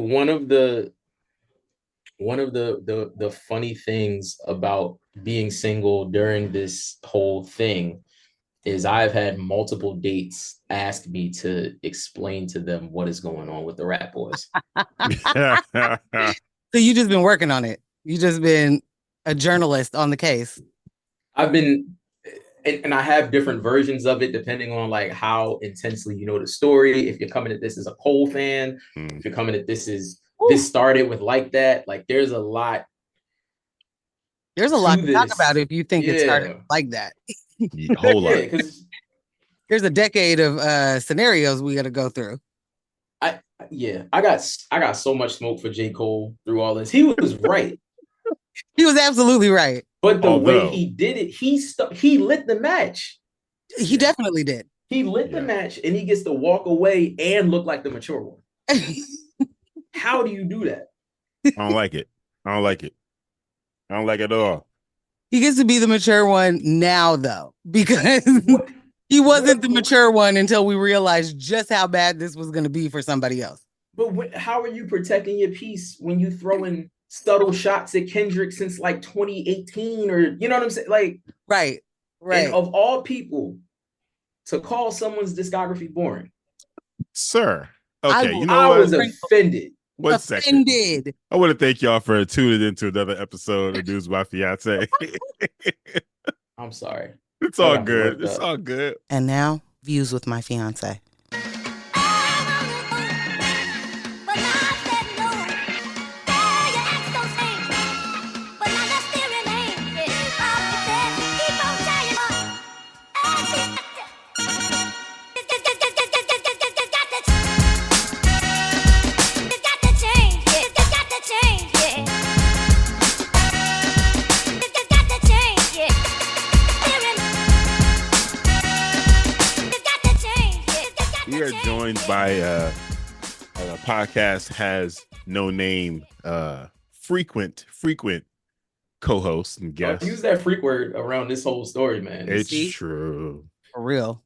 one of the funny things about being single during this whole thing is I've had multiple dates ask me to explain to them what is going on with the Rat Boys. So you just been working on it. You just been a journalist on the case. I've been, and I have different versions of it depending on like how intensely you know the story. If you're coming at this as a Cole fan, if you're coming at this as this started with like that, like there's a lot. There's a lot to talk about if you think it started like that. Whole lot. Because there's a decade of scenarios we got to go through. I got so much smoke for J. Cole through all this. He was right. He was absolutely right. But the way he did it, he lit the match. He definitely did. He lit the match, and he gets to walk away and look like the mature one. How do you do that? I don't like it. I don't like it at all. He gets to be the mature one now, though, because he wasn't the mature one until we realized just how bad this was going to be for somebody else. But how are you protecting your peace when you throw in subtle shots at Kendrick since like 2018 or you know what I'm saying? Like, right. And of all people, to call someone's discography boring, sir. Okay, I was offended. One second. I want to thank y'all for tuning into another episode of News with My Fiance. I'm sorry. It's all good. It's all good. And now, Views with My Fiance. We are joined by a podcast has no name, frequent co-host and guest. Use that freak word around this whole story, man. It's true. For real.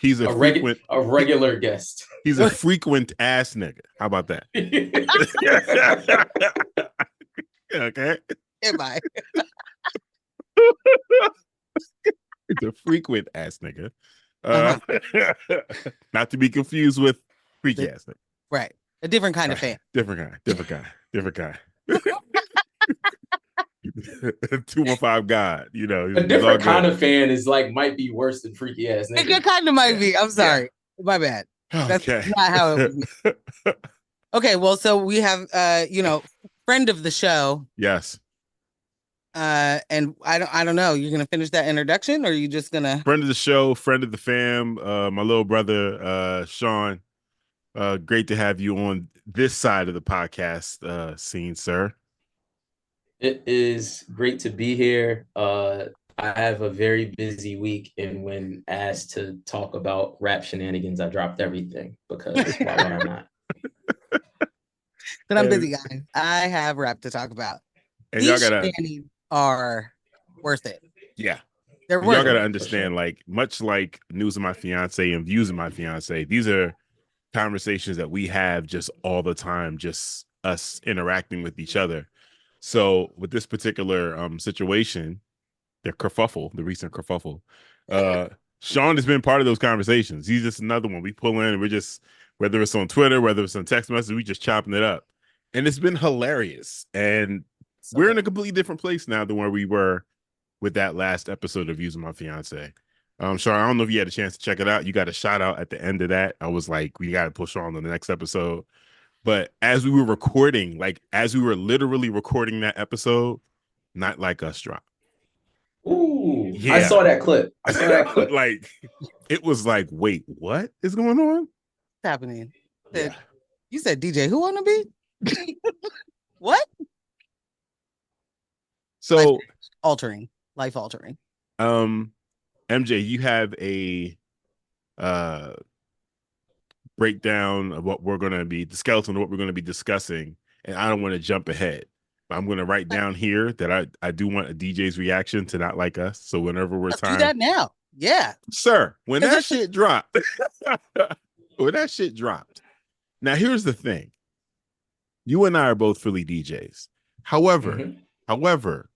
He's a regular guest. He's a frequent ass nigga. How about that? Okay. Am I? It's a frequent ass nigga. Not to be confused with freaky ass nigga. Right. A different kind of fan. Different guy. 215 God, you know. A different kind of fan is like might be worse than freaky ass nigga. It kind of might be. I'm sorry. My bad. That's not how it was. Okay, well, so we have friend of the show. Yes. And I don't know. You're gonna finish that introduction, or are you just gonna friend of the show, friend of the fam, my little brother, Sean. Great to have you on this side of the podcast scene, sir. It is great to be here. I have a very busy week, and when asked to talk about rap shenanigans, I dropped everything because why would I not? But I'm busy, guys. I have rap to talk about. And these y'all gotta are worth it. Yeah. They're worth y'all gotta understand, like, much like News of My Fiance and Views of My Fiance, these are conversations that we have just all the time, just us interacting with each other. So with this particular situation, the recent kerfuffle, Sean has been part of those conversations. He's just another one. We pull in and we're just, whether it's on Twitter, whether it's on text message, we just chopping it up. And it's been hilarious. And we're in a completely different place now than where we were with that last episode of Views of My Fiance. Sean, I don't know if you had a chance to check it out. You got a shout out at the end of that. I was like, we got to push on to the next episode. But as we were recording, like as we were literally recording that episode, Not Like Us dropped. Ooh, yeah. I saw that clip. Like, it was like, wait, what is going on? What's happening? You said DJ who on the beat? What? So life altering. MJ, you have a breakdown of what we're going to be, the skeleton of what we're going to be discussing, and I don't want to jump ahead. I'm going to write down here that I do want a DJ's reaction to Not Like Us. So whenever we're do that now. Yeah. Sir, when that shit dropped, now here's the thing. You and I are both Philly DJs. However, Mhm. however,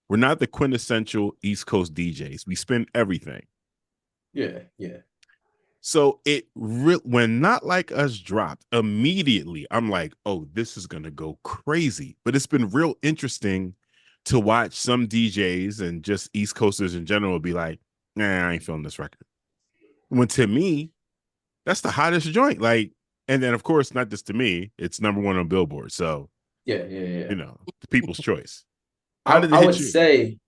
we're not the quintessential East Coast DJs. We spin everything. Yeah, yeah. So when Not Like Us dropped, immediately I'm like, oh, this is gonna go crazy. But it's been real interesting to watch some DJs and just East Coasters in general be like, nah, I ain't feeling this record. When to me, that's the hottest joint. Like, and then of course, not just to me, it's number one on Billboard. So, Yeah, yeah, yeah. the people's choice. I, How did it I hit would you? say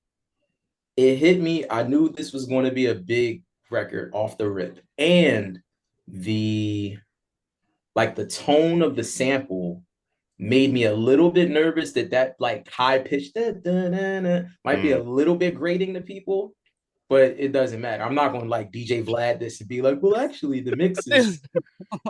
it hit me. I knew this was going to be a big record off the rip. And the the tone of the sample made me a little bit nervous that like high pitched might be a little bit grating to people, but it doesn't matter. I'm not going to like DJ Vlad this and be like, well, actually, the mix is,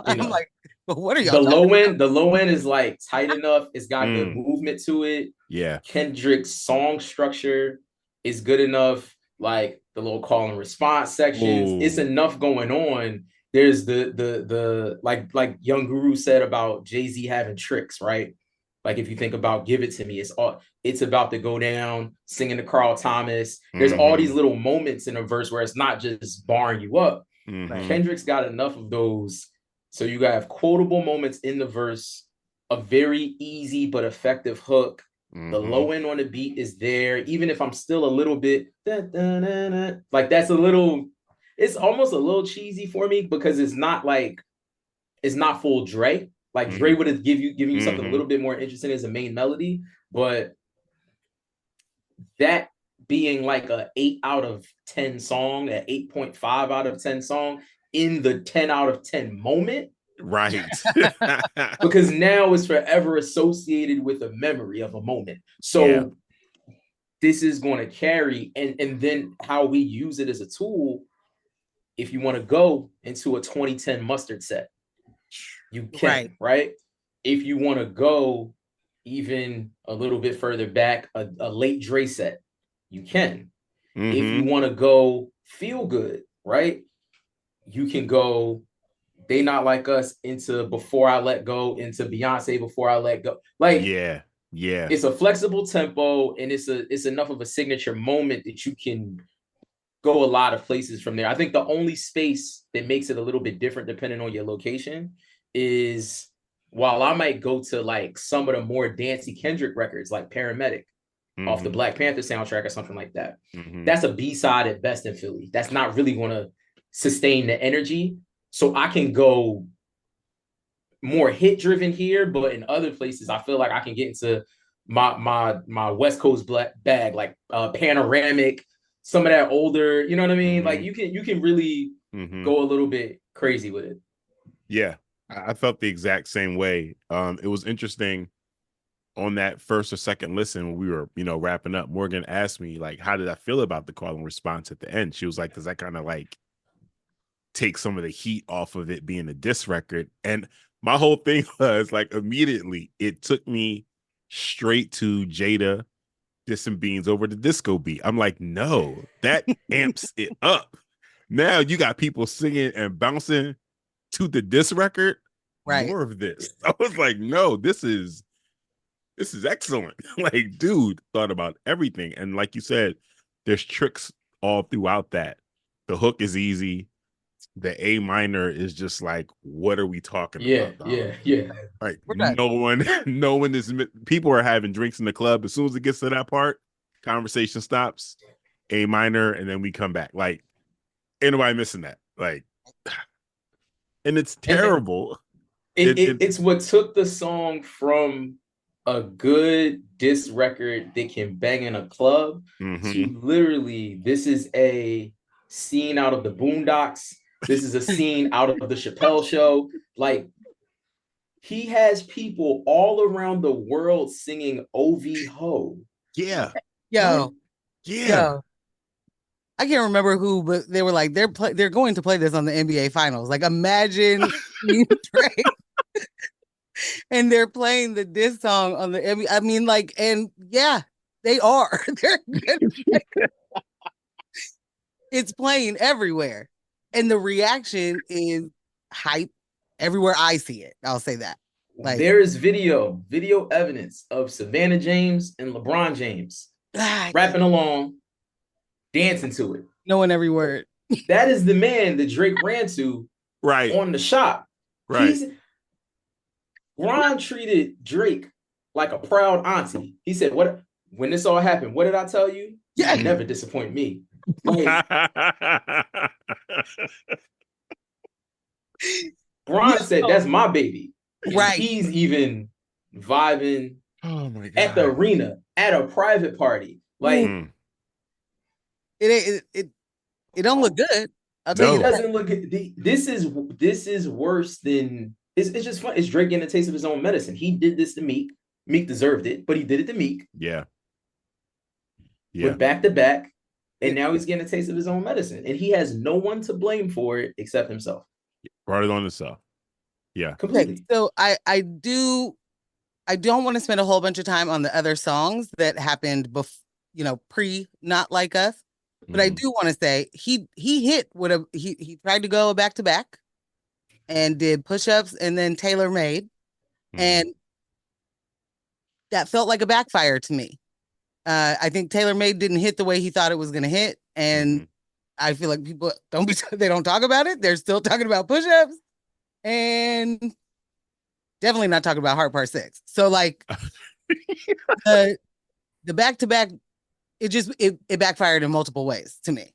I'm like, well, what are y'all the talking low end is like tight enough. It's got good movement to it. Yeah. Kendrick's song structure is good enough. Like the little call and response sections, it's enough going on. There's the like Young Guru said about Jay-Z having tricks, right? Like if you think about Give It To Me, it's about to go down, singing to Carl Thomas. There's all these little moments in a verse where it's not just barring you up. Kendrick's got enough of those. So you have quotable moments in the verse, a very easy but effective hook. The low end on the beat is there, even if I'm still a little bit like that's a little, it's almost a little cheesy for me because it's not full Dre. Like Dre would have given you something a little bit more interesting as a main melody, but that being like a 8 out of 10 song, an 8.5 out of 10 song in the 10 out of 10 moment. Right. Because now it's forever associated with a memory of a moment. So this is going to carry, and then how we use it as a tool. If you want to go into a 2010 mustard set, you can, right? If you want to go even a little bit further back, a late Dre set, you can. If you want to go feel good, right? You can go They Not Like Us into Before I Let Go, into Beyonce Before I Let Go. Like, yeah, it's a flexible tempo, and it's enough of a signature moment that you can go a lot of places from there. I think the only space that makes it a little bit different depending on your location is, while I might go to like some of the more dancey Kendrick records like Paramedic off the Black Panther soundtrack or something like that. That's a B-side at best in Philly. That's not really going to sustain the energy. So I can go more hit driven here, but in other places, I feel like I can get into my West Coast black bag, like Panoramic, some of that older, you know what I mean? Like you can really go a little bit crazy with it. Yeah, I felt the exact same way. It was interesting on that first or second listen when we were, wrapping up. Morgan asked me, like, how did I feel about the call and response at the end? She was like, does that kind of like take some of the heat off of it being a diss record? And my whole thing was like, immediately it took me straight to Jada dissing Beans over the disco beat. I'm like, no, that amps it up. Now you got people singing and bouncing to the diss record. More of this. I was like, no, this is excellent. Like, dude thought about everything. And like you said, there's tricks all throughout that. The hook is easy. The A minor is just like, what are we talking about, dog? Yeah. Like, no one is, people are having drinks in the club. As soon as it gets to that part, conversation stops, A minor, and then we come back. Like, ain't nobody missing that. Like, and it's terrible. It's what took the song from a good diss record that can bang in a club to literally, this is a scene out of the Boondocks. This is a scene out of the Chappelle Show. Like, he has people all around the world singing OV Ho. Yeah. Yo. Yeah. I can't remember who, but they were like, they're going to play this on the NBA Finals. Like, imagine and they're playing the diss song on the NBA. I mean, like, and yeah, they are. It's playing everywhere, and the reaction is hype everywhere I see it. I'll say that. Like there is video evidence of Savannah James and LeBron James rapping along, dancing to it. knowing every word. That is the man that Drake ran to Right. on the shop. Right. Ron treated Drake like a proud auntie. He said, "What when this all happened? What did I tell you? Yeah. You never disappoint me." Like, Ron said, "That's my baby." Right. He's even vibing Oh my God. at the arena at a private party. Like it don't look good. I'll tell it you that. doesn't look good. This is worse than it's just fun. It's Drake getting a taste of his own medicine. He did this to Meek. Meek deserved it, but he did it to Meek. Yeah. With back to back, and now he's getting a taste of his own medicine, and he has no one to blame for it except himself. Brought it on himself. Yeah. Completely. Okay, so I don't want to spend a whole bunch of time on the other songs that happened before, pre Not Like Us, but I do want to say he hit he tried to go back to back and did push-ups and then Tailor Made, and that felt like a backfire to me. I think Tailor Made didn't hit the way he thought it was going to hit, and I feel like people they don't talk about it. They're still talking about push-ups, and definitely not talking about Heart Part 6. So like the back to back, it backfired in multiple ways to me.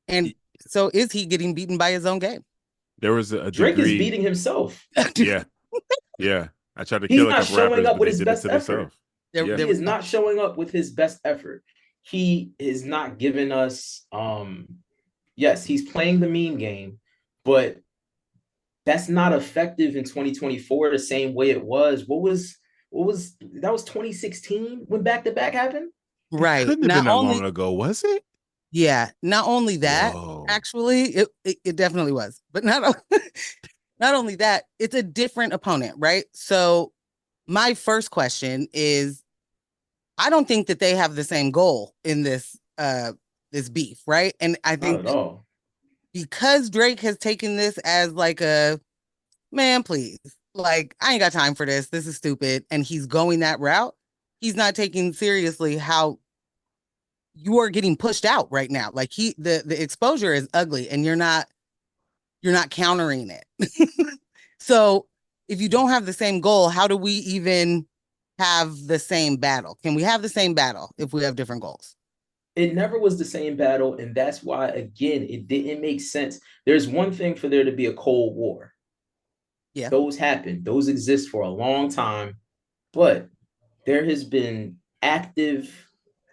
And so is he getting beaten by his own game? There was a Drake degree... is beating himself. Yeah. Yeah. I tried to He's kill a not couple showing rappers, up but with they his did best it to effort. themselves. He is not showing up with his best effort. He is not giving us yes, he's playing the meme game, but that's not effective in 2024 the same way it was. What was that was 2016 when back to back happened? Right. Couldn't have been that long ago, was it? Yeah. Not only that, actually, it definitely was. But not only that, it's a different opponent, right? So my first question is, I don't think that they have the same goal in this beef, right? And I think not at all. Because Drake has taken this as like a man, please, like I ain't got time for this. This is stupid, and he's going that route. He's not taking seriously how you are getting pushed out right now. Like the exposure is ugly, and you're not countering it. So if you don't have the same goal, how do we even have the same battle? Can we have the same battle if we have different goals? It never was the same battle, and that's why, again, it didn't make sense. There's one thing for there to be a Cold War. Yeah. Those happen. Those exist for a long time, but there has been active,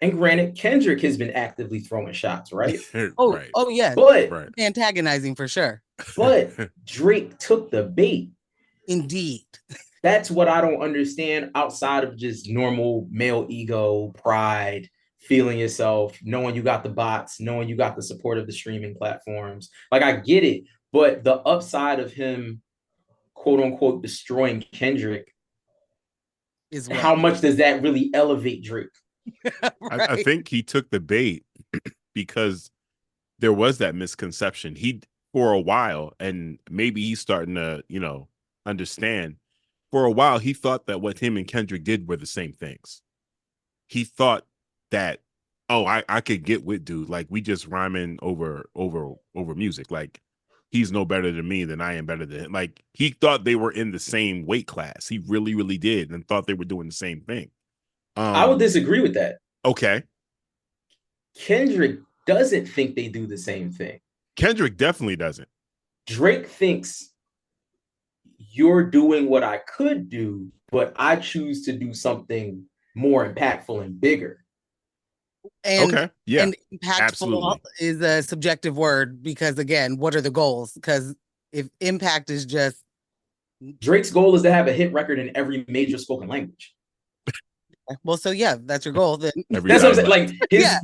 and granted, Kendrick has been actively throwing shots, right? Oh yeah, but antagonizing for sure. But Drake took the bait. Indeed. That's what I don't understand outside of just normal male ego, pride, feeling yourself, knowing you got the bots, knowing you got the support of the streaming platforms. Like, I get it, but the upside of him, quote unquote, destroying Kendrick is how much does that really elevate Drake? Right. I think he took the bait because there was that misconception. For a while, and maybe he's starting to, understand. For a while, he thought that what him and Kendrick did were the same things. He thought that, I could get with dude. Like, we just rhyming over music. Like, he's no better than me than I am better than him. Like, he thought they were in the same weight class. He really, really did, and thought they were doing the same thing. I would disagree with that. Okay. Kendrick doesn't think they do the same thing. Kendrick definitely doesn't. Drake thinks you're doing what I could do, but I choose to do something more impactful and bigger. And, okay. Yeah. And impactful Absolutely. Is a subjective word because, again, what are the goals? Because if impact is just... Drake's goal is to have a hit record in every major spoken language. Well, so yeah, that's your goal. Then that's what I'm saying. Like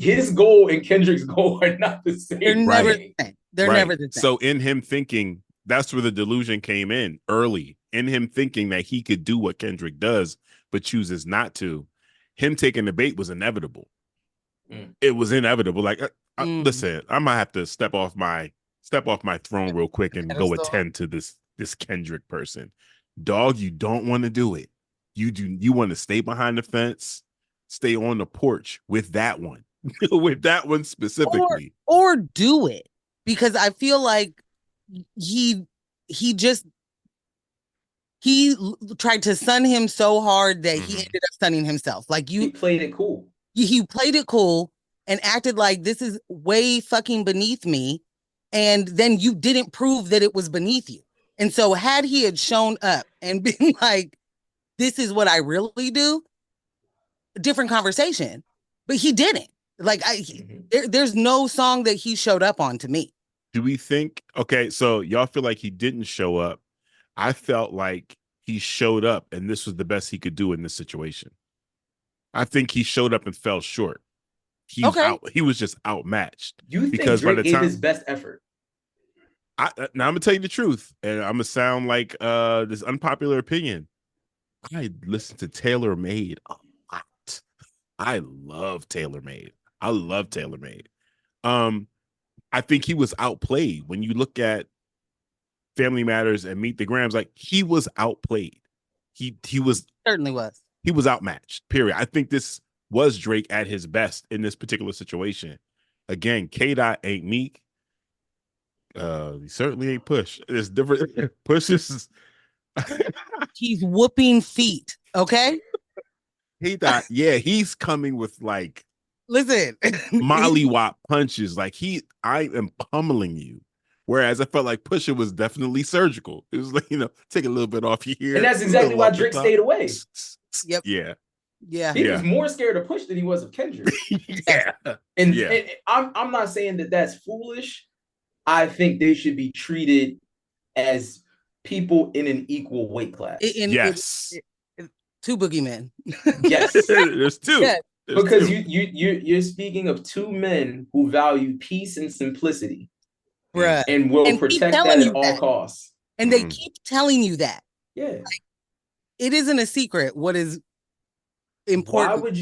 his goal and Kendrick's goal are not the same. They're never the same. They're never the same. So in him thinking, that's where the delusion came in early. In him thinking that he could do what Kendrick does, but chooses not to. Him taking the bait was inevitable. It was inevitable. Like, listen, I might have to step off my throne real quick and go attend to this Kendrick person. dog, you don't want to do it. You want to stay behind the fence, stay on the porch with that one. With that one specifically. Or do it. Because I feel like he tried to sun him so hard that he ended up sunning himself. Like he played it cool. He played it cool and acted like this is way fucking beneath me. And then you didn't prove that it was beneath you. And so had he had shown up and been like, this is what I really do, different conversation. But he didn't. Like there's no song that he showed up on to me. Do we think, okay, so y'all feel like he didn't show up? I felt like he showed up and this was the best he could do in this situation. I think he showed up and fell short. He was just outmatched. You think Drake gave his best effort? Now I'm gonna tell you the truth, and I'm gonna sound like this unpopular opinion. I listened to Taylor Made a lot. I love Taylor Made. I think he was outplayed. When you look at Family Matters and Meet the Grams, like he was outplayed. He certainly was. He was outmatched. Period. I think this was Drake at his best in this particular situation. Again, K-Dot ain't Meek. He certainly ain't Push. It's different. Push is he's whooping feet. Okay. K-Dot, yeah, he's coming with like listen mollywop punches. Like I am pummeling you. Whereas I felt like Pusha was definitely surgical. It was like, take a little bit off here. And that's exactly why Drake stayed away. Yep. Yeah. He was more scared of Push than he was of Kendrick. And I'm not saying that that's foolish. I think they should be treated as people in an equal weight class. Yes. Two boogeymen. Yes. There's two. Yes. Because you're speaking of two men who value peace and simplicity. Bruh. And will protect that at all costs. And they keep telling you that. Yeah. Like, it isn't a secret what is important. Why would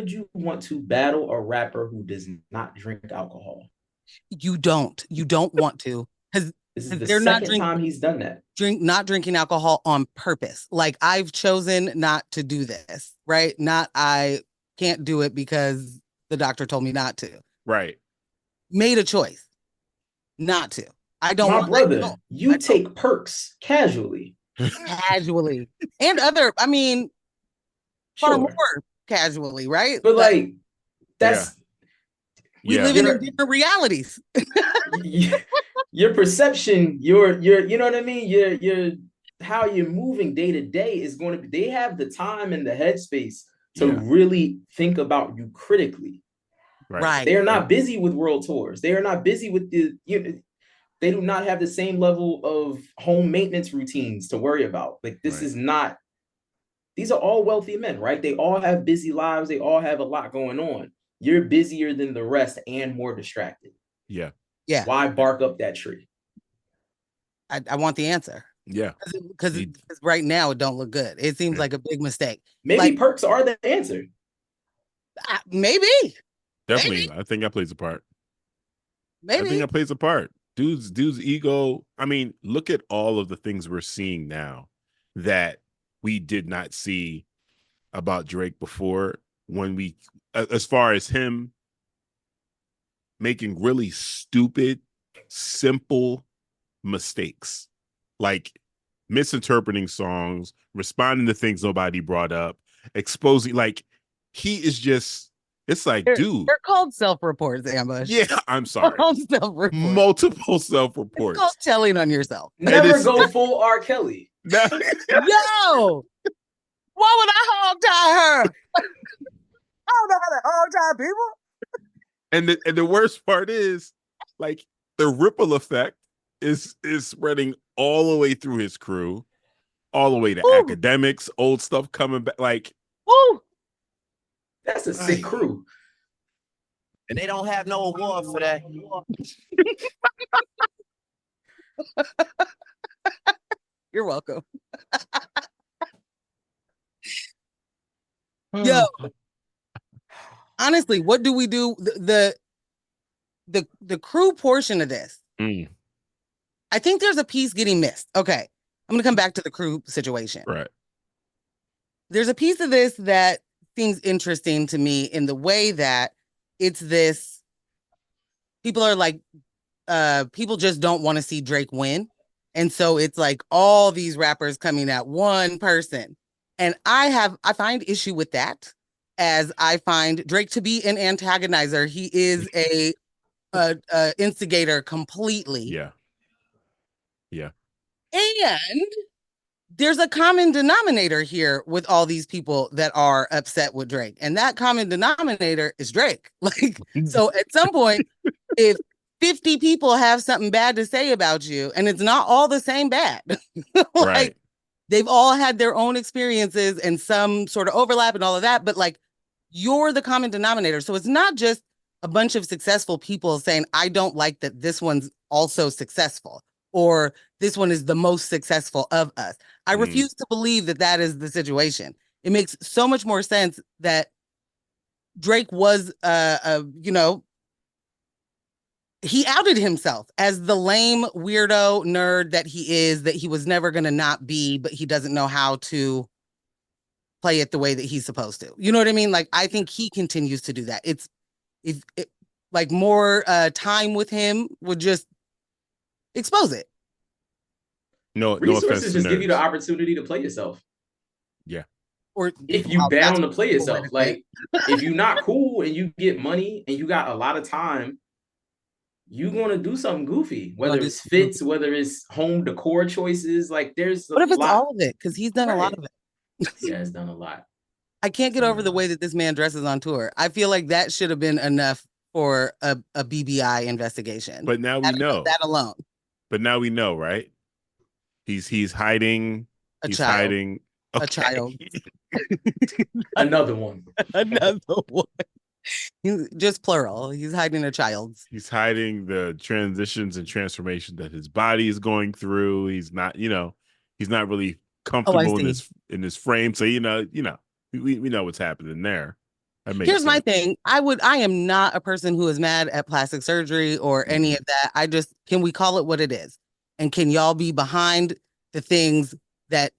you want to battle a rapper who does not drink alcohol? You don't want to. Because this is the second time he's done that. Not drinking alcohol on purpose. Like, I've chosen not to do this, right? I can't do it because the doctor told me not to. Right. Made a choice not to. I don't want brother. You take perks casually. And other, I mean, far more casually, right? But like that's we live in different realities. Your perception, your you know what I mean? Your how you're moving day to day is going to be, they have the time and the headspace to really think about you critically. Right. They are not busy with world tours. They are not busy with they do not have the same level of home maintenance routines to worry about. Like this is not, these are all wealthy men, right? They all have busy lives. They all have a lot going on. You're busier than the rest and more distracted. Yeah. Why bark up that tree? I want the answer. Yeah. Because right now it don't look good. It seems like a big mistake. Maybe perks are the answer. Maybe. Definitely. Maybe. I think that plays a part. Maybe. I think that plays a part. Dude's ego. I mean, look at all of the things we're seeing now that we did not see about Drake before, when as far as him making really stupid, simple mistakes, like misinterpreting songs, responding to things nobody brought up, exposing, like he is just, it's like, dude. They're called self-reports, Ambush. Yeah, I'm sorry. Self-reports. Multiple self-reports. It's called telling on yourself. Never go full R. Kelly. Yo! Why would I hog tie her? I don't know how to hog tie people. And the worst part is, like, the ripple effect is spreading all the way through his crew, all the way to academics, old stuff coming back. Like, that's a sick crew. And they don't have no award for that. You're welcome. Yo, honestly, what do we do? The crew portion of this. I think there's a piece getting missed. Okay. I'm going to come back to the crew situation. Right. There's a piece of this that seems interesting to me in the way that it's this, people are like, people just don't want to see Drake win. And so it's like all these rappers coming at one person. And I find issue with that, as I find Drake to be an antagonizer. He is a instigator completely. Yeah. Yeah. And there's a common denominator here with all these people that are upset with Drake. And that common denominator is Drake. Like, so at some point, if 50 people have something bad to say about you, and it's not all the same bad, like Right. they've all had their own experiences and some sort of overlap and all of that, but like, you're the common denominator. So it's not just a bunch of successful people saying, I don't like that this one's also successful, or this one is the most successful of us. I refuse to believe that that is the situation. It makes so much more sense that Drake was, he outed himself as the lame weirdo nerd that he is, that he was never going to not be, but he doesn't know how to play it the way that he's supposed to. You know what I mean? Like, I think he continues to do that. It's like more time with him would just expose it. No Resources offense just to give you the nerds. opportunity to play yourself. Yeah. Or if you down to play yourself, it. like if you're not cool and you get money and you got a lot of time, you're gonna do something goofy, whether it's fits, whether it's home decor choices. Like there's what if it's lot. all of it? Because he's done a lot of it. Yeah, it's done a lot. I can't get over the way that this man dresses on tour. I feel like that should have been enough for a BBI investigation. But now we know that alone. But now we know, right? He's hiding. He's hiding okay. A child. Another one. Another one. Just plural. He's hiding a child. He's hiding the transitions and transformation that his body is going through. He's not, he's not really comfortable in his frame. So we know what's happening there. Here's my thing. I am not a person who is mad at plastic surgery or any of that. Can we call it what it is? And can y'all be behind the things that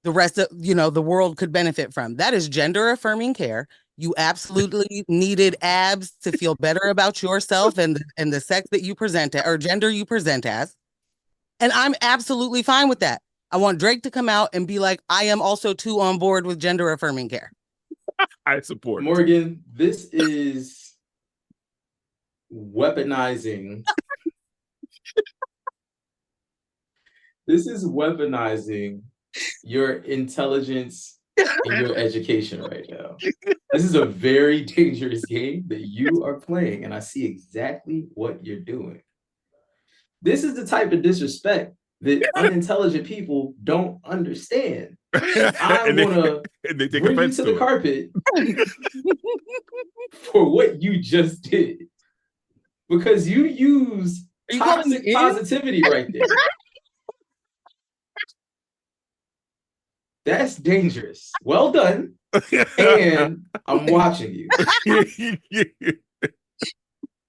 the rest of, the world could benefit from? That is gender affirming care. You absolutely needed abs to feel better about yourself and the sex that you present or gender you present as. And I'm absolutely fine with that. I want Drake to come out and be like, I am also too on board with gender affirming care. I support Morgan. This is weaponizing. This is weaponizing your intelligence and your education right now. This is a very dangerous game that you are playing, and I see exactly what you're doing. This is the type of disrespect that unintelligent people don't understand. I'm gonna bring you to the carpet for what you just did, because you use toxic positivity right there. That's dangerous. Well done. And I'm watching you.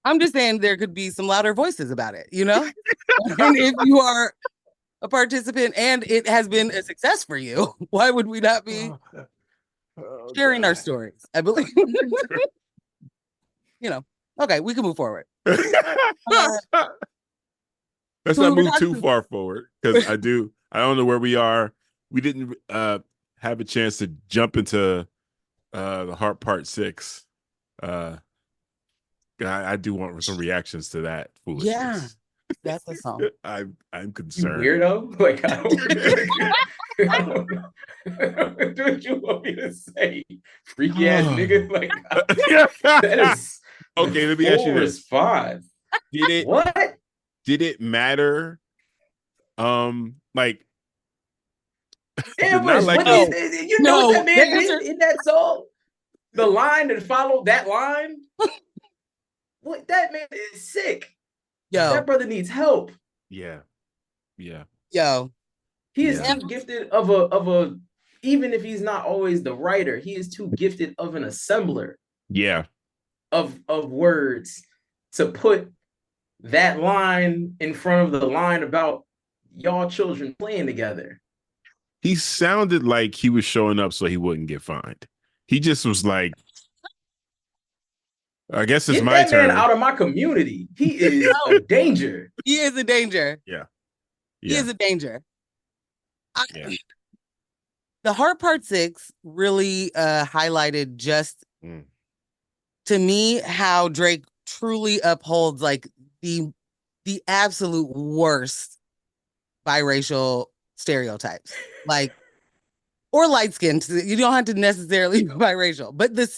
I'm just saying there could be some louder voices about it, And if you are a participant and it has been a success for you, why would we not be sharing our stories? I believe. Okay, we can move forward. Let's not move too far forward, because I don't know where we are. We didn't have a chance to jump into the Heart Part 6. I do want some reactions to that foolishness. Yeah, that's a song. I'm concerned. You weirdo? Like, I don't know what you want me to say. Freaky ass nigga. Like, that is okay. Let me ask you this: response. Did it matter? Like. Ambush, like you know what that man did in that song? The line that followed that line? What, that man is sick. Yo. That brother needs help. Yeah. Yo. He is too gifted of a, even if he's not always the writer, he is too gifted of an assembler. Yeah. Of words to put that line in front of the line about y'all children playing together. He sounded like he was showing up so he wouldn't get fined. He just was like, I guess it's Get my that turn. man out of my community. He is a danger. He is a danger. Yeah. He is a danger. Yeah. The Heart Part 6 really highlighted just to me how Drake truly upholds like the absolute worst biracial stereotypes, like, or light skinned. You don't have to necessarily be biracial, but the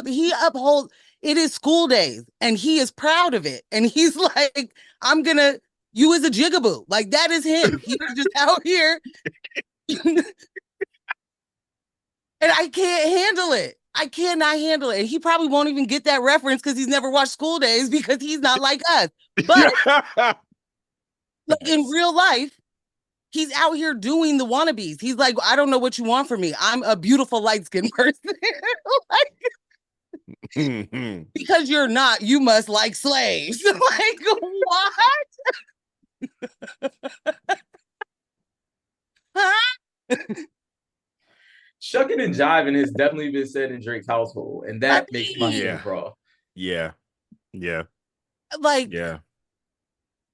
he upholds. It is school days, and he is proud of it. And he's like, "I'm gonna you as a jigaboo." Like that is him. He was just out here, and I can't handle it. I cannot handle it. And he probably won't even get that reference because he's never watched School Days because he's not like us. But like in real life, he's out here doing the wannabes. He's like, I don't know what you want from me. I'm a beautiful light-skinned person. Like, because you're not, you must like slaves. Like, what? Huh? Shucking and jiving has definitely been said in Drake's household, and that makes my skin crawl. Yeah. Like, yeah.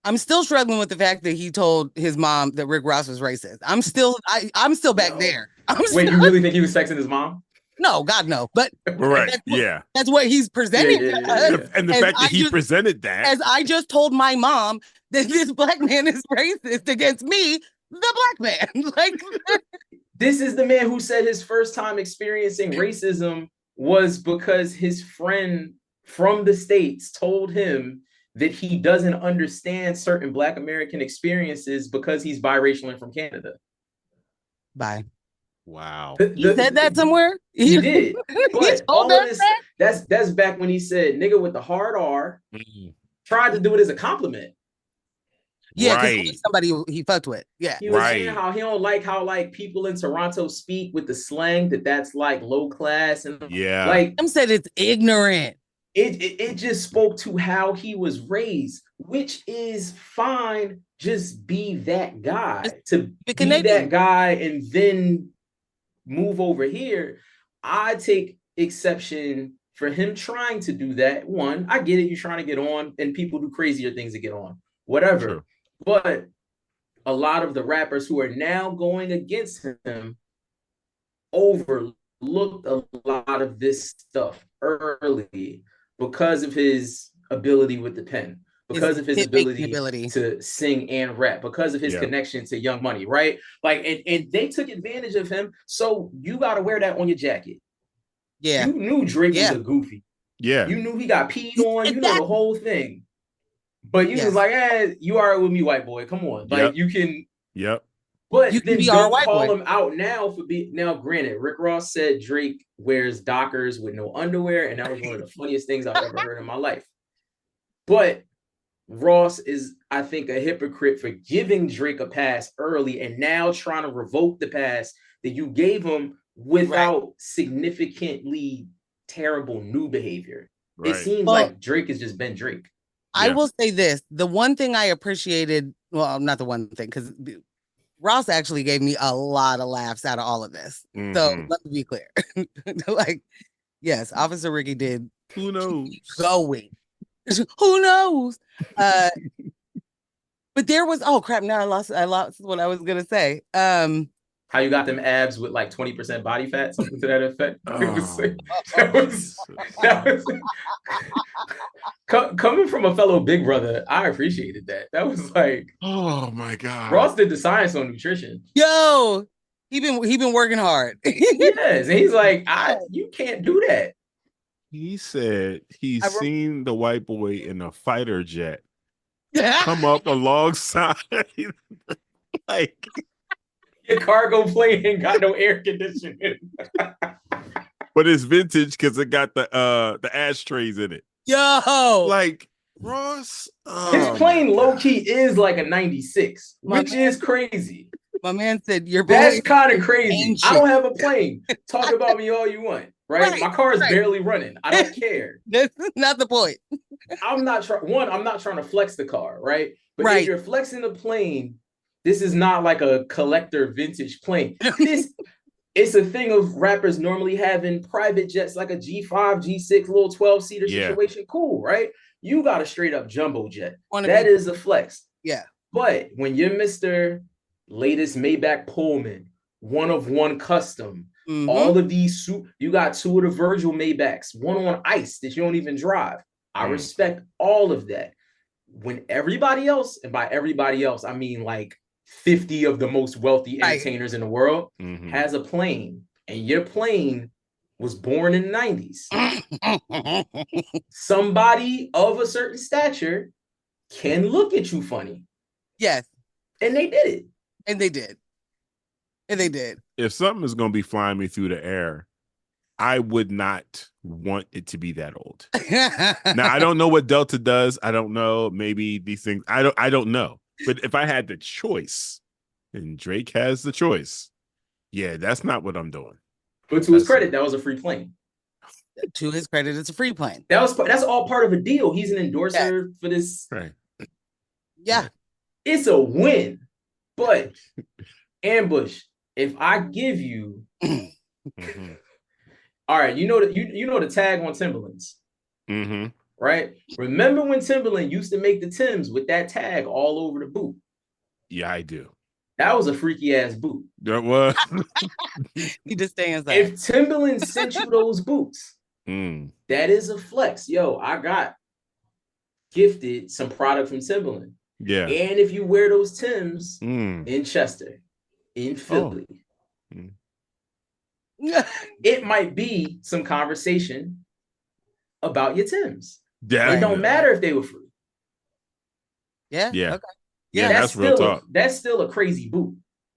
I'm still struggling with the fact that he told his mom that Rick Ross was racist. I'm still back there. Wait, you really think he was sexing his mom? No, God, no. But right, that's what he's presenting to us. And the fact that he presented that, as I just told my mom that this black man is racist against me, the black man. Like, this is the man who said his first time experiencing racism was because his friend from the States told him that he doesn't understand certain Black American experiences because he's biracial and from Canada. Bye. Wow. He said that somewhere? He did. But all of this, that's back when he said nigga with the hard R, tried to do it as a compliment. Yeah, because somebody he fucked with. Yeah. He was saying how he don't like how like people in Toronto speak with the slang that's like low class and like Tim said it's ignorant. It just spoke to how he was raised, which is fine. Just be that guy. To be that guy and then move over here. I take exception for him trying to do that. One, I get it. You're trying to get on, and people do crazier things to get on. Whatever. Sure. But a lot of the rappers who are now going against him overlooked a lot of this stuff early because of his ability with the pen, because of his ability to sing and rap, because of his connection to Young Money, right? Like, and they took advantage of him. So you got to wear that on your jacket. Yeah. You knew Drake was a goofy. Yeah. You knew he got peed on. You know the whole thing. But you was like, you are with me, white boy. Come on. Like, you can. Yep. But you then don't call him out now for being. Now, granted, Rick Ross said Drake wears Dockers with no underwear, and that was one of the funniest things I've ever heard in my life. But Ross is, I think, a hypocrite for giving Drake a pass early and now trying to revoke the pass that you gave him without significantly terrible new behavior. It seems like Drake has just been Drake. I will say this. The one thing I appreciated, well, not the one thing, because Ross actually gave me a lot of laughs out of all of this. Mm-hmm. So let me be clear. Like, yes, Officer Ricky did. Who knows? Going. Who knows? But there was, oh crap, now I lost what I was gonna say. How you got them abs with like 20% body fat, something to that effect. Coming from a fellow big brother, I appreciated that. That was like, oh my God. Ross did the science on nutrition. Yo, he been working hard. Yes, and he's like, you can't do that. He said he's seen the white boy in a fighter jet come up alongside, like. Your cargo plane ain't got no air conditioning. But it's vintage because it got the ashtrays in it. Yo, like Ross, his plane low key is like a 96, which is crazy. My man said that's kind of crazy. Ancient. I don't have a plane. Talk about me all you want, right? My car is barely running. I don't care. That's not the point. I'm not trying to flex the car, right? But if you're flexing the plane, This is not like a collector vintage plane. It's a thing of rappers normally having private jets like a G5, G6, little 12-seater situation. Cool, right? You got a straight up jumbo jet. That is a flex. Yeah. But when you're Mr. latest Maybach Pullman, one of one custom, all of these, you got 2 of the Virgil Maybachs, one on ice that you don't even drive. I respect all of that. When everybody else, and by everybody else, I mean like 50 of the most wealthy entertainers in the world, has a plane, and your plane was born in the 90s. Somebody of a certain stature can look at you funny. Yes. And they did it. And they did. And they did. If something is going to be flying me through the air, I would not want it to be that old. Now, I don't know what Delta does. I don't know. Maybe these things. I don't know. But if I had the choice, and Drake has the choice, yeah, that's not what I'm doing. But to his credit, that was a free plane. To his credit, it's a free plane. That's all part of a deal. He's an endorser for this. Right. Yeah. It's a win. But Ambush, if I give you all right, you know the tag on Timberlands. Right? Remember when Timberland used to make the Timbs with that tag all over the boot? Yeah, I do. That was a freaky ass boot. That was. He just stands there. If Timberland sent you those boots, that is a flex. Yo, I got gifted some product from Timberland. Yeah. And if you wear those Timbs in Chester, in Philly, it might be some conversation about your Timbs. It don't matter if they were free. Yeah. Yeah. Okay. Yeah, that's real talk. That's still a crazy boot.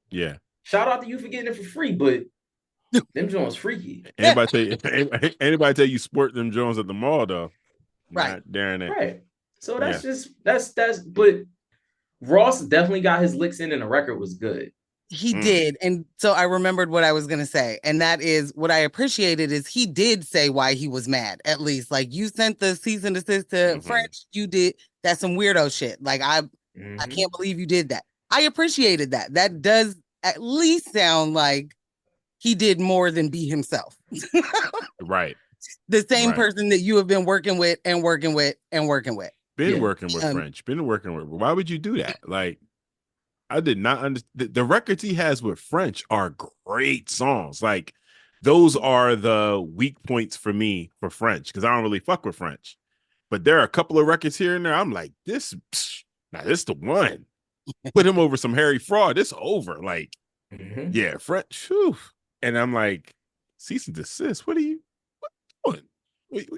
Yeah. Shout out to you for getting it for free, but them Jones freaky. Anybody tell you sport them Jones at the mall though? Right. Not daring it. Right. So that's but Ross definitely got his licks in and the record was good. He did. And so I remembered what I was going to say. And that is what I appreciated is he did say why he was mad, at least. Like, you sent the cease and desist to French. You did. That's some weirdo shit. Like, I can't believe you did that. I appreciated that. That does at least sound like he did more than be himself. Right. The same person that you have been working with and working with and working with. Been working with French. Been working with. Why would you do that? Like, I did not understand. The records he has with French are great songs. Like, those are the weak points for me for French because I don't really fuck with French. But there are a couple of records here and there. I'm like, this the one. Put him over some Harry Fraud. It's over. Like, yeah, French. Whew. And I'm like, cease and desist. What doing? Wait.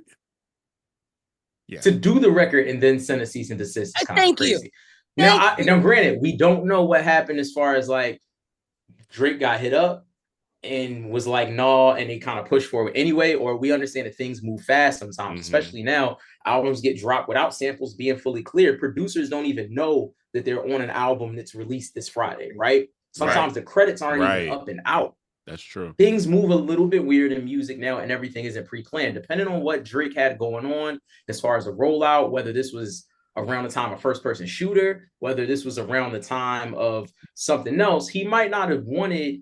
Yeah. To do the record and then send a cease and desist is kind of crazy. Now, granted, we don't know what happened as far as like Drake got hit up and was like, no, and they kind of pushed forward anyway, or we understand that things move fast sometimes, especially now. Albums get dropped without samples being fully cleared. Producers don't even know that they're on an album that's released this Friday, right? Sometimes the credits aren't even up and out. That's true. Things move a little bit weird in music now, and everything isn't pre-planned. Depending on what Drake had going on as far as a rollout, whether this was around the time of first-person shooter, whether this was around the time of something else, he might not have wanted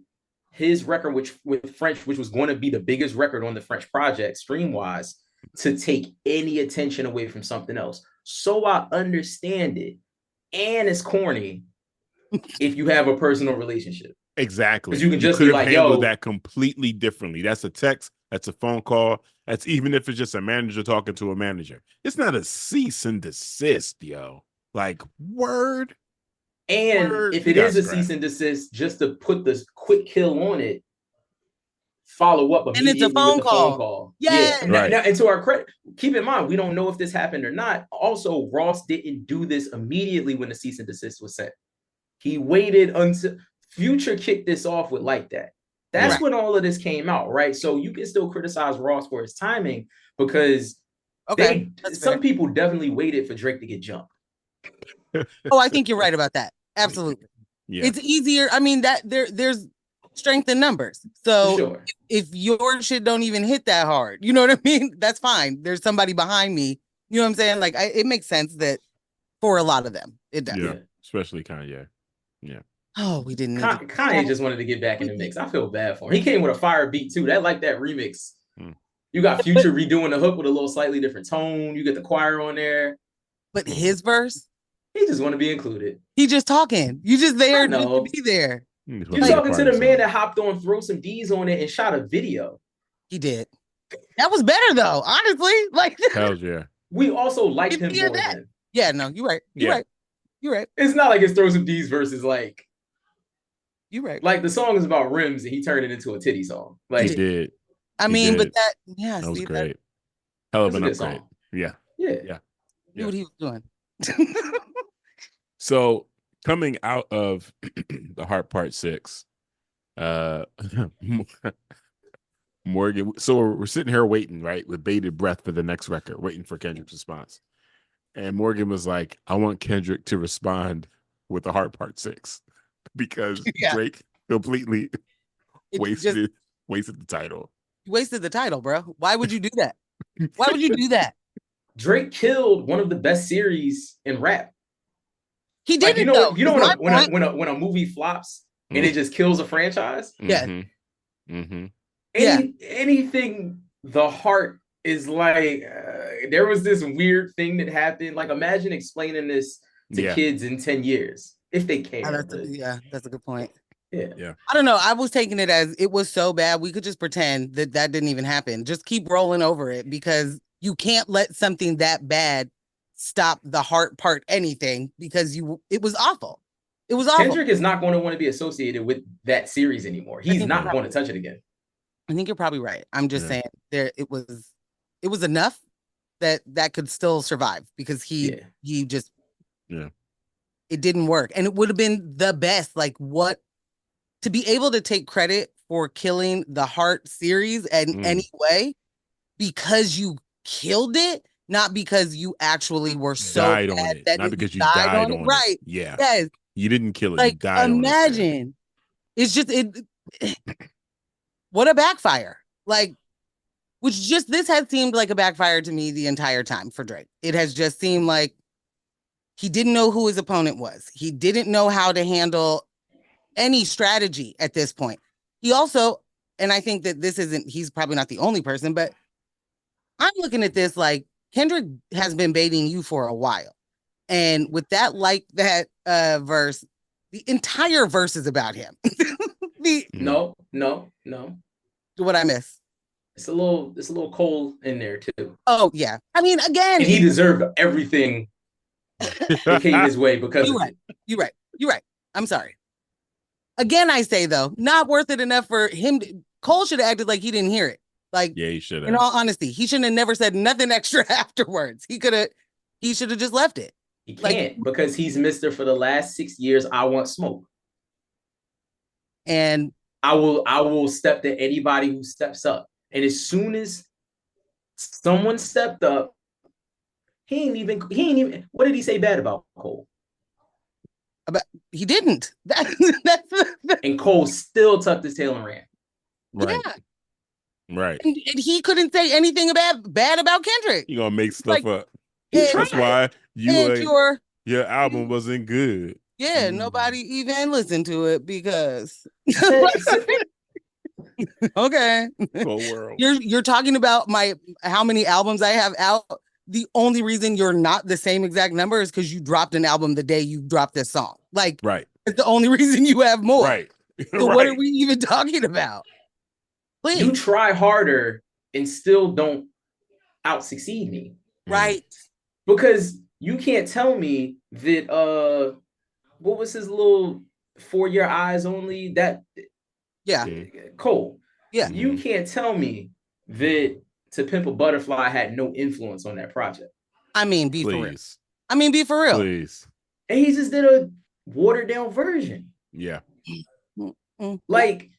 his record, with French, which was going to be the biggest record on the French project, stream-wise, to take any attention away from something else. So I understand it. And it's corny if you have a personal relationship. Exactly. Because you can just be like, yo, that completely differently. That's a text. That's a phone call. That's even if it's just a manager talking to a manager. It's not a cease and desist, yo. Like, word. And if it is a cease and desist, just to put this quick kill on it, follow up immediately and it's a phone with call. Phone call. Yeah. Right. Now, and to our credit, keep in mind, we don't know if this happened or not. Also, Ross didn't do this immediately when the cease and desist was sent. He waited until Future kicked this off with Like That. That's when all of this came out, right? So you can still criticize Ross for his timing because some people definitely waited for Drake to get jumped. Oh, I think you're right about that. Absolutely. Yeah. It's easier. I mean, that there's strength in numbers. So if your shit don't even hit that hard, you know what I mean? That's fine. There's somebody behind me. You know what I'm saying? Like, it makes sense that for a lot of them, it does. Yeah, especially Kanye. Yeah. Oh, we didn't need to. Kanye just wanted to get back in the mix. I feel bad for him. He came with a fire beat too. That remix. You got Future redoing the hook with a little slightly different tone. You get the choir on there. But his verse, he just want to be included. He just talking. You just there just to be there. You're talking to the man that hopped on Throw Some D's on it and shot a video. He did. That was better though, honestly. Like, hell yeah. We also liked him more than. Yeah, no, you're right. You're right. It's not like it's Throw Some D's versus like. You're right. Like the song is about rims and he turned it into a titty song. Like he did. I mean, but that was great. Hell of an upgrade. Yeah. Knew what he was doing. So coming out of the Heart Part 6, Morgan. So we're sitting here waiting, right, with bated breath for the next record, waiting for Kendrick's response. And Morgan was like, "I want Kendrick to respond with the Heart Part 6 because Drake completely wasted the title." You wasted the title, bro. Why would you do that? Why would you do that? Drake killed one of the best series in rap. He did like, you know when a movie flops and it just kills a franchise. Yeah. Anything the heart is like. There was this weird thing that happened. Like imagine explaining this to kids in 10 years if they care. That's a good point. Yeah. I don't know. I was taking it as it was so bad we could just pretend that didn't even happen. Just keep rolling over it because you can't let something that bad stop the heart part anything because it was awful. It was awful. Kendrick is not going to want to be associated with that series anymore. He's not going to touch it again. I think you're probably right. I'm just saying it was enough that could still survive because he just it didn't work. And it would have been the best. Like what to be able to take credit for killing the Heart series in any way because you killed it, not because you actually were so died bad on it. that not because you died on it. Right. Yeah. Yes. You didn't kill it. Like, you died imagine. It's just what a backfire. Like, this has seemed like a backfire to me the entire time for Drake. It has just seemed like he didn't know who his opponent was. He didn't know how to handle any strategy at this point. He also, and I think that he's probably not the only person, but I'm looking at this like Kendrick has been baiting you for a while. And with that verse, the entire verse is about him. No. What I miss? It's a little cold in there too. Oh yeah. I mean, again, and he deserved everything that came his way because You're right. I'm sorry. Again, I say though, not worth it enough for him. Cole should have acted like he didn't hear it. Like, yeah, he should have. In all honesty, he shouldn't have never said nothing extra afterwards. He should have just left it. He can't because he's Mr. For the last 6 years, I want smoke. And I will step to anybody who steps up. And as soon as someone stepped up, he ain't even. What did he say bad about Cole? He didn't. And Cole still tucked his tail and ran. Right. Yeah. Right. And he couldn't say anything bad about Kendrick. You gonna make stuff up. Yeah, that's why your album wasn't good. Yeah, nobody even listened to it because okay. Whole world. You're talking about how many albums I have out. The only reason you're not the same exact number is because you dropped an album the day you dropped this song. Like, right. It's the only reason you have more. Right. So what are we even talking about? Please. You try harder and still don't out succeed me. Right. Because you can't tell me that what was his little For Your Eyes Only? That Cole. Yeah. You can't tell me that To Pimp a Butterfly had no influence on that project. I mean, be for real. Please. And he just did a watered down version. Yeah. Like,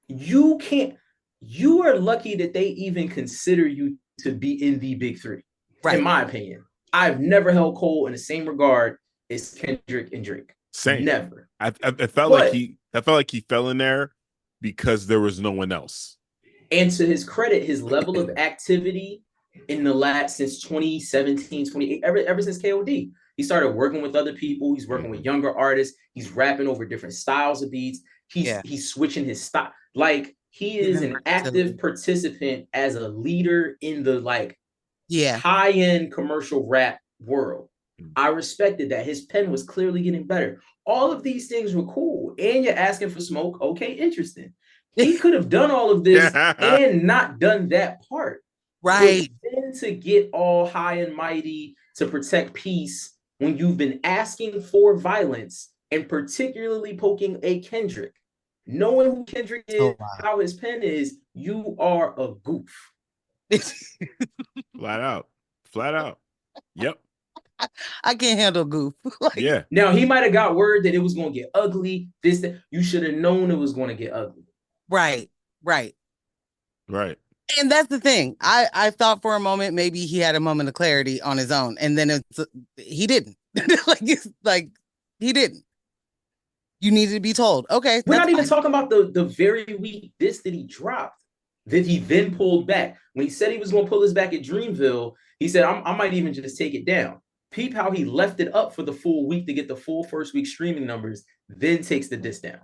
you can't. You are lucky that they even consider you to be in the big three. Right. In my opinion, I've never held Cole in the same regard as Kendrick and Drake. Same. Never. I felt like he fell in there because there was no one else. And to his credit, his level of activity in the last since 2017, 2018, ever since KOD, He started working with other people. He's working with younger artists. He's rapping over different styles of beats. He's switching his style. Like, he is an active participant as a leader in the like high-end commercial rap world. I respected that. His pen was clearly getting better. All of these things were cool. And you're asking for smoke. Okay, interesting. He could have done all of this and not done that part. Right. But then to get all high and mighty to protect peace when you've been asking for violence, and particularly poking a Kendrick, knowing who Kendrick is, how his pen is, you are a goof. Flat out. Yep. I can't handle goof. Yeah. Now, he might have got word that it was going to get ugly. You should have known it was going to get ugly. Right. And that's the thing. I thought for a moment maybe he had a moment of clarity on his own, and then he didn't. He didn't. You needed to be told. Okay, we're not even talking about the very weak diss that he dropped, that he then pulled back. When he said he was going to pull this back at Dreamville, he said, I might even just take it down. Peep how he left it up for the full week to get the full first week streaming numbers, then takes the diss down.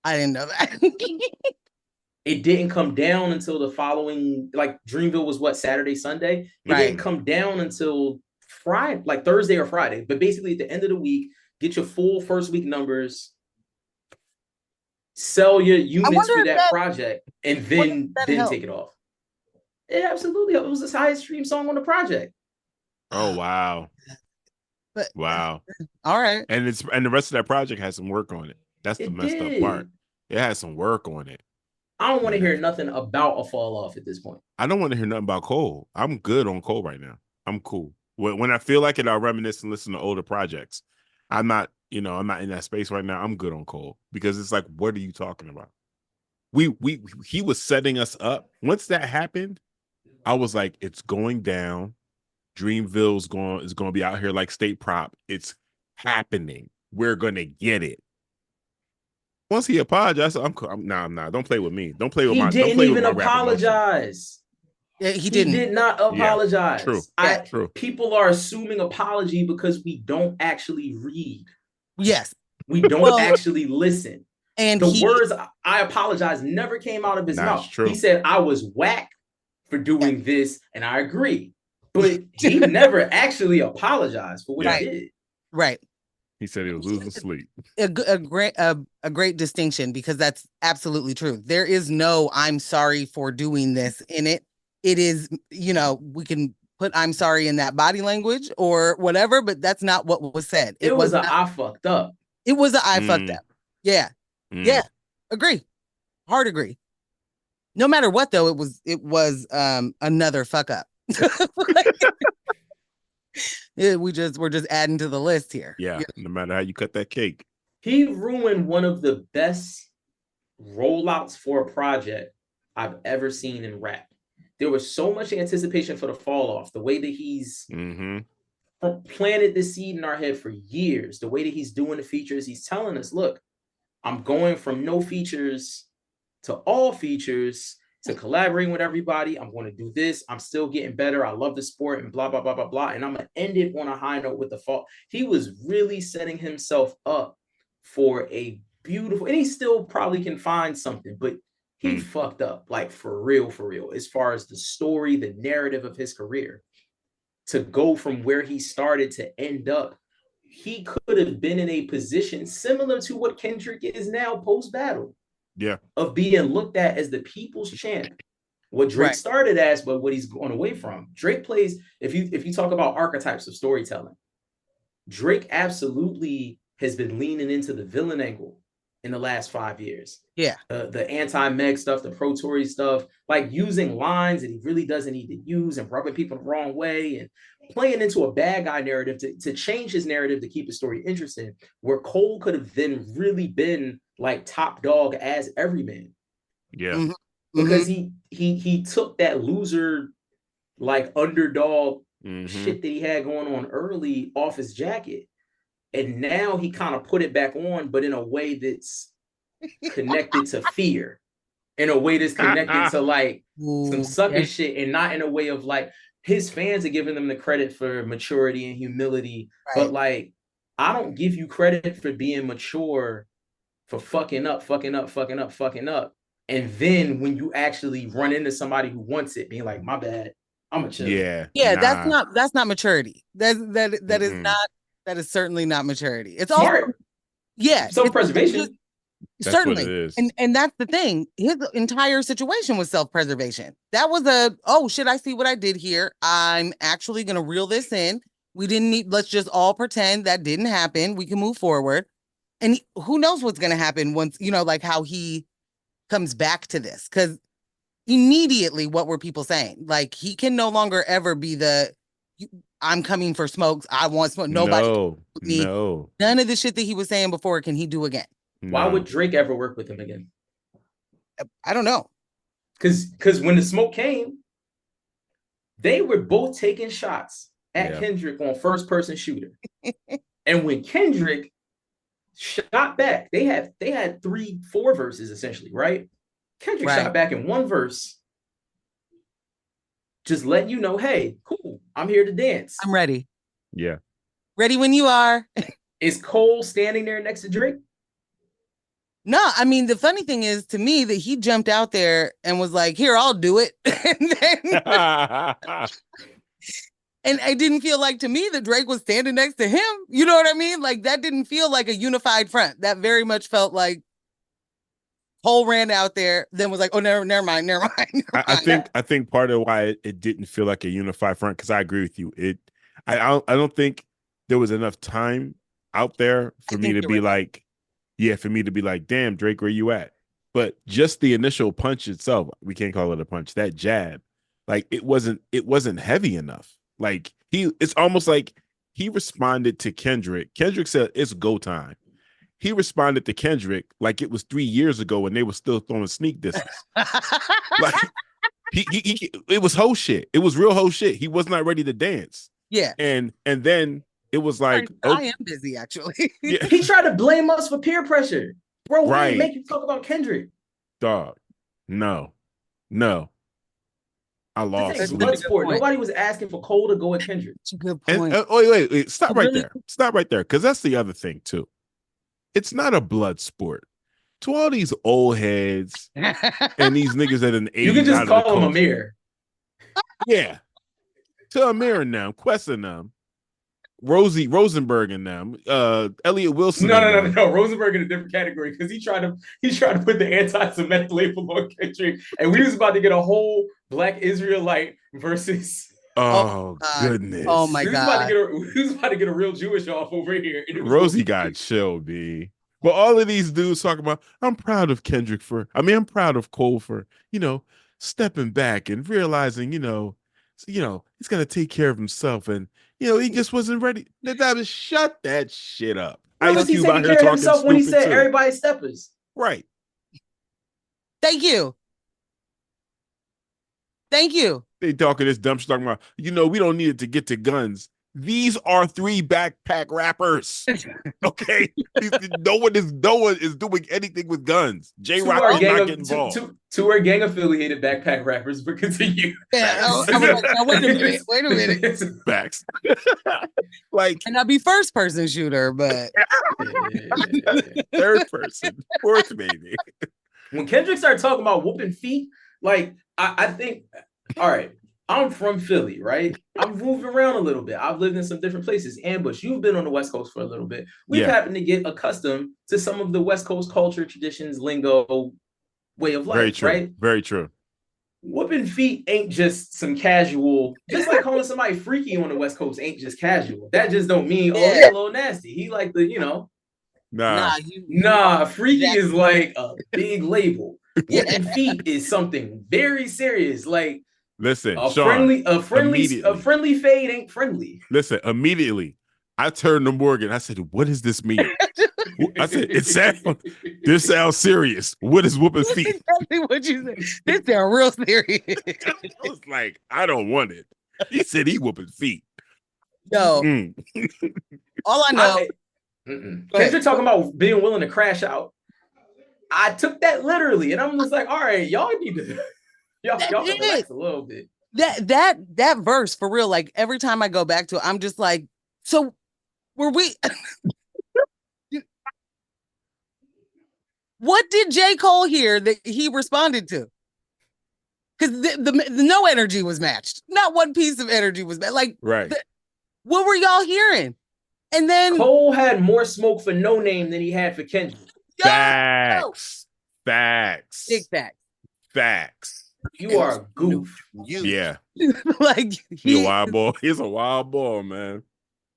I didn't know that. It didn't come down until the following, like Dreamville was what, Saturday, Sunday? It didn't come down until Friday, like Thursday or Friday. But basically at the end of the week, get your full first week numbers, sell your units for that project, and then take it off. Yeah, absolutely. It was the highest stream song on the project. Oh, wow. Wow. All right. And the rest of that project has some work on it. That's the messed up part. It has some work on it. I don't want to hear nothing about a fall off at this point. I don't want to hear nothing about Cole. I'm good on Cole right now. I'm cool. When I feel like it, I'll reminisce and listen to older projects. I'm not in that space right now. I'm good on Cole because it's like, what are you talking about? He was setting us up. Once that happened, I was like, it's going down. Dreamville is going to be out here like State Prop. It's happening. We're gonna get it. Once he apologized, I'm nah. Don't play with me. Don't play with my. He didn't even apologize. Yeah, he didn't. He did not apologize. Yeah, true. People are assuming apology because we don't actually read. Yes. We don't actually listen. And the words "I apologize" never came out of his mouth. True. He said, "I was whack for doing this," and I agree. But he never actually apologized for what he did. Right. He said he was losing sleep. A great distinction, because that's absolutely true. There is no "I'm sorry for doing this" in it. It is, we can put "I'm sorry" in that body language or whatever, but that's not what was said. It was I fucked up. It was I fucked up. Yeah. Yeah. Agree. Hard agree. No matter what, though, it was another fuck up. We're just adding to the list here. Yeah, no matter how you cut that cake. He ruined one of the best rollouts for a project I've ever seen in rap. There was so much anticipation for the fall off, the way that he's planted the seed in our head for years, the way that he's doing the features. He's telling us, look, I'm going from no features to all features, to collaborating with everybody. I'm going to do this. I'm still getting better. I love the sport and blah, blah, blah, blah, blah. And I'm going to end it on a high note with the fall. He was really setting himself up for a beautiful, and he still probably can find something, but he fucked up, like for real, as far as the story, the narrative of his career. To go from where he started to end up, he could have been in a position similar to what Kendrick is now post-battle. Yeah. Of being looked at as the people's champ. What Drake started as, but what he's going away from. Drake plays, if you talk about archetypes of storytelling, Drake absolutely has been leaning into the villain angle in the last 5 years. Yeah. The anti-Meg stuff, the pro Tory stuff, like using lines that he really doesn't need to use and rubbing people the wrong way and playing into a bad guy narrative to change his narrative to keep the story interesting, where Cole could have then really been like top dog as Everyman. Yeah. Because he took that loser, like underdog shit that he had going on early off his jacket. And now he kind of put it back on, but in a way that's connected to fear, in a way that's connected to like some sucker shit, and not in a way of like, his fans are giving them the credit for maturity and humility, Right. but like I don't give you credit for being mature for fucking up. And then when you actually run into somebody who wants it, being like, my bad, I'm a chill. Yeah. That's not maturity. That is not, that is certainly not maturity. It's smart. Also, yeah. Self-preservation. That's Certainly. what it is. And that's the thing. His entire situation was self-preservation. That was oh shit, I see what I did here. I'm actually gonna reel this in. We didn't need, let's just all pretend that didn't happen. We can move forward. And who knows what's gonna happen once, like how he comes back to this. Because immediately, what were people saying? Like, he can no longer ever be I'm coming for smokes. I want smoke. Nobody. No. None of the shit that he was saying before can he do again. Why would Drake ever work with him again? I don't know. Because when the smoke came, they were both taking shots at Kendrick on first person shooter. And when Kendrick shot back, they had 3-4 verses essentially, right? Kendrick shot back in one verse, just letting you know, hey, cool, I'm here to dance. I'm ready. Yeah. Ready when you are. Is Cole standing there next to Drake? No, I mean, the funny thing is to me that he jumped out there and was like, here, I'll do it. And I didn't feel like, to me, that Drake was standing next to him. You know what I mean? Like, that didn't feel like a unified front. That very much felt like Cole ran out there, then was like, oh, never mind. I think part of why it didn't feel like a unified front, because I agree with you. I don't think there was enough time out there for me to be like, damn, Drake, where you at? But just the initial punch itself, we can't call it a punch, that jab, like it wasn't heavy enough. Like it's almost like he responded to Kendrick. Kendrick said it's go time. He responded to Kendrick like it was 3 years ago when they were still throwing sneak disses. Like it was hoe shit. It was real hoe shit. He was not ready to dance. Yeah. And then it was like, I am busy actually. Yeah. He tried to blame us for peer pressure. Bro, we didn't make you talk about Kendrick. Dog. No. I lost. It's blood sport. Nobody was asking for Cole to go at Kendrick. That's a good point. Wait. Stop right there. Stop right there. Because that's the other thing too. It's not a blood sport. To all these old heads and these niggas at an age, you can just call him Amir. Yeah. To Amir and them, Quest and them, Rosie Rosenberg and them, Elliot Wilson. No. Rosenberg in a different category because he tried to put the anti-Semitic label on Kendrick, and we was about to get a whole Black Israelite versus. Oh goodness! Oh my god! We was about to get a real Jewish off over here. Rosie got chill, B. But all of these dudes talking about, I'm proud of I'm proud of Cole for, stepping back and realizing, he's gonna take care of himself, and he just wasn't ready. Shut that shit up. How was he taking care of himself when he said everybody steppers? Right. Thank you. They talking this dumb shit talking about, we don't need it to get to guns. These are 3 backpack rappers. Okay. No one is doing anything with guns. J-Rock is not getting involved. Two are gang affiliated backpack rappers, but continue. Yeah, wait a minute. Facts. Like, and I'll be first person shooter, but third person, fourth maybe. When Kendrick started talking about whooping feet, like I think, all right, I'm from Philly, right? I've moved around a little bit. I've lived in some different places. Ambush, you've been on the West Coast for a little bit. We've happened to get accustomed to some of the West Coast culture, traditions, lingo, way of life. Very true. Right? Very true. Whooping feet ain't just some casual, just like calling somebody freaky on the West Coast ain't just casual. That just don't mean, he's a little nasty. He like the, freaky is like a big label. Whooping feet is something very serious. Like, listen, a Sean, friendly fade ain't friendly. Listen, immediately I turned to Morgan. I said, "What does this mean?" I said, "This sounds serious. What is whooping feet?" Exactly what you said. This sounds real serious. I was like, "I don't want it." He said he whooping feet. Yo, all I know. Kendrick talking about being willing to crash out. I took that literally, and I'm just like, all right, y'all need to. Y'all relax a little bit. That verse for real, like every time I go back to it, I'm just like, so were we what did J. Cole hear that he responded to? Because the no energy was matched. Not one piece of energy was matched. Like, right. What were y'all hearing? And then Cole had more smoke for No Name than he had for Kendrick. Facts. Big facts. Facts. You are a goof. Yeah. Like He's a wild boy. He's a wild boy, man.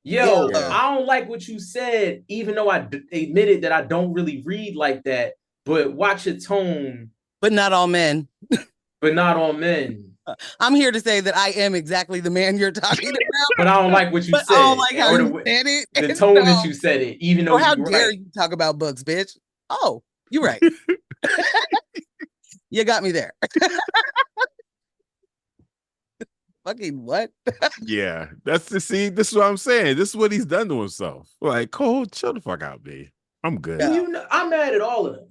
Yo, Yeah. I don't like what you said, even though I admitted that I don't really read like that. But watch your tone. But not all men. But not all men. I'm here to say that I am exactly the man you're talking about. But I don't like what you But said. I don't like how you said it. The tone that you said it, even though or how you dare right. you talk about books, bitch? Oh, you're right. You got me there. Fucking what? Yeah, this is what I'm saying. This is what he's done to himself. Like, Cole, chill the fuck out, B. I'm good. You know, I'm mad at all of them.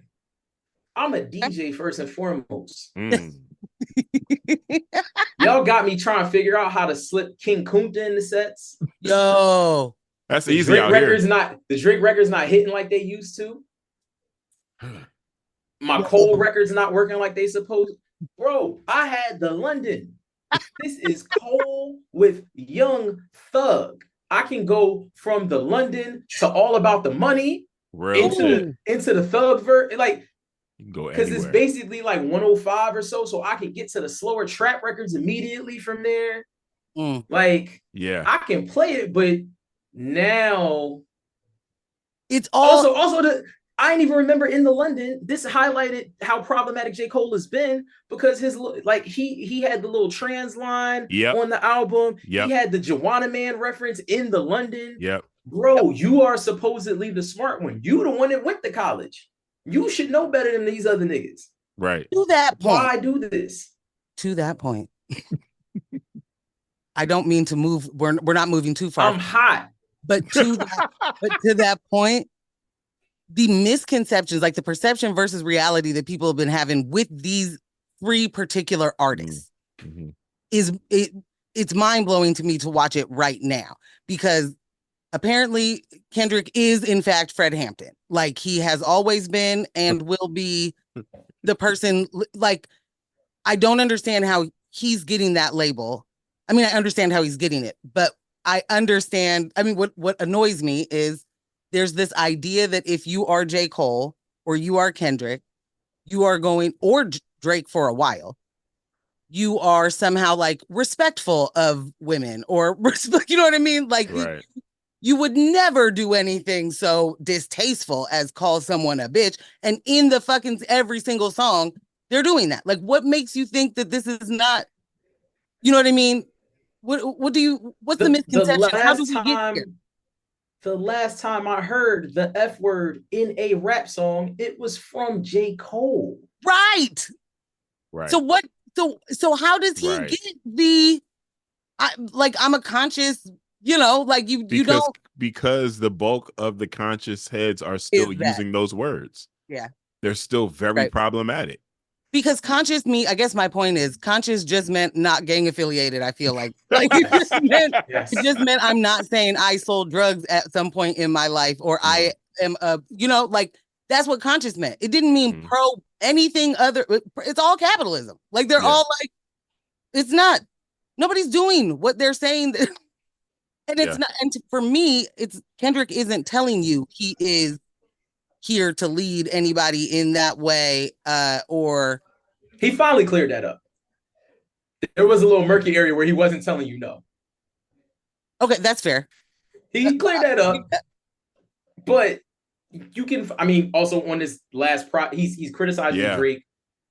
I'm a DJ first and foremost. Y'all got me trying to figure out how to slip King Kunta in the sets. Yo, that's the easy Drake out records here. The Drake records not hitting like they used to. My Cole records not working like they supposed. Bro, I had the London. This is Cole with Young Thug. I can go from the London to All About the Money into the Thug verse. Like, you can go because it's basically like 105 or so I can get to the slower trap records immediately from there. Like, yeah, I can play it, but now it's all also I didn't even remember in the London. This highlighted how problematic J. Cole has been because his he had the little trans line on the album. He had the Joanna Man reference in the London. Bro, you are supposedly the smart one. You the one that went to college. You should know better than these other niggas. Right. To that point. Why do this? To that point. I don't mean to move. We're not moving too far. I'm hot. But to that point, the misconceptions, like the perception versus reality that people have been having with these three particular artists it's mind-blowing to me to watch it right now, because apparently Kendrick is in fact Fred Hampton. Like, he has always been and will be the person. Like, I don't understand how he's getting that label. I mean, I understand how he's getting it, but I understand. I mean, what annoys me is there's this idea that if you are J. Cole or you are Kendrick, you are going, or Drake for a while, you are somehow like respectful of women or, you know what I mean? Like, you would never do anything so distasteful as call someone a bitch. And in the fucking every single song, they're doing that. Like, what makes you think that this is not, you know what I mean? What's the misconception? How do we get here? The last time I heard the F word in a rap song, it was from J. Cole. Right. So what? So how does he get the? I'm a conscious. You know, like you don't, because the bulk of the conscious heads are still using those words. Yeah, they're still very problematic. Because conscious I guess my point is conscious just meant not gang affiliated. I feel like it just meant I'm not saying I sold drugs at some point in my life, or I am like that's what conscious meant. It didn't mean pro anything other. It's all capitalism. Like, they're all like, it's not. Nobody's doing what they're saying. And it's not, and for me, it's Kendrick isn't telling you he is here to lead anybody in that way, or he finally cleared that up. There was a little murky area where he wasn't telling you no. Okay, that's fair. He cleared that up, but you can. I mean, also on this last he's criticizing Drake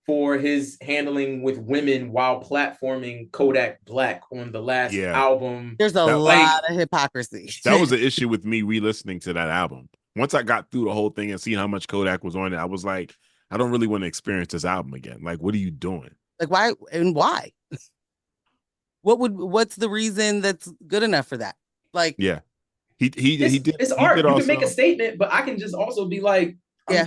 for his handling with women while platforming Kodak Black on the last album. There's a lot of hypocrisy. That was the issue with me re-listening to that album. Once I got through the whole thing and seeing how much Kodak was on it, I was like, I don't really want to experience this album again. Like, what are you doing? Like, why and why? What's the reason that's good enough for that? Like, he did. It's art. You can make a statement, but I can just also be like,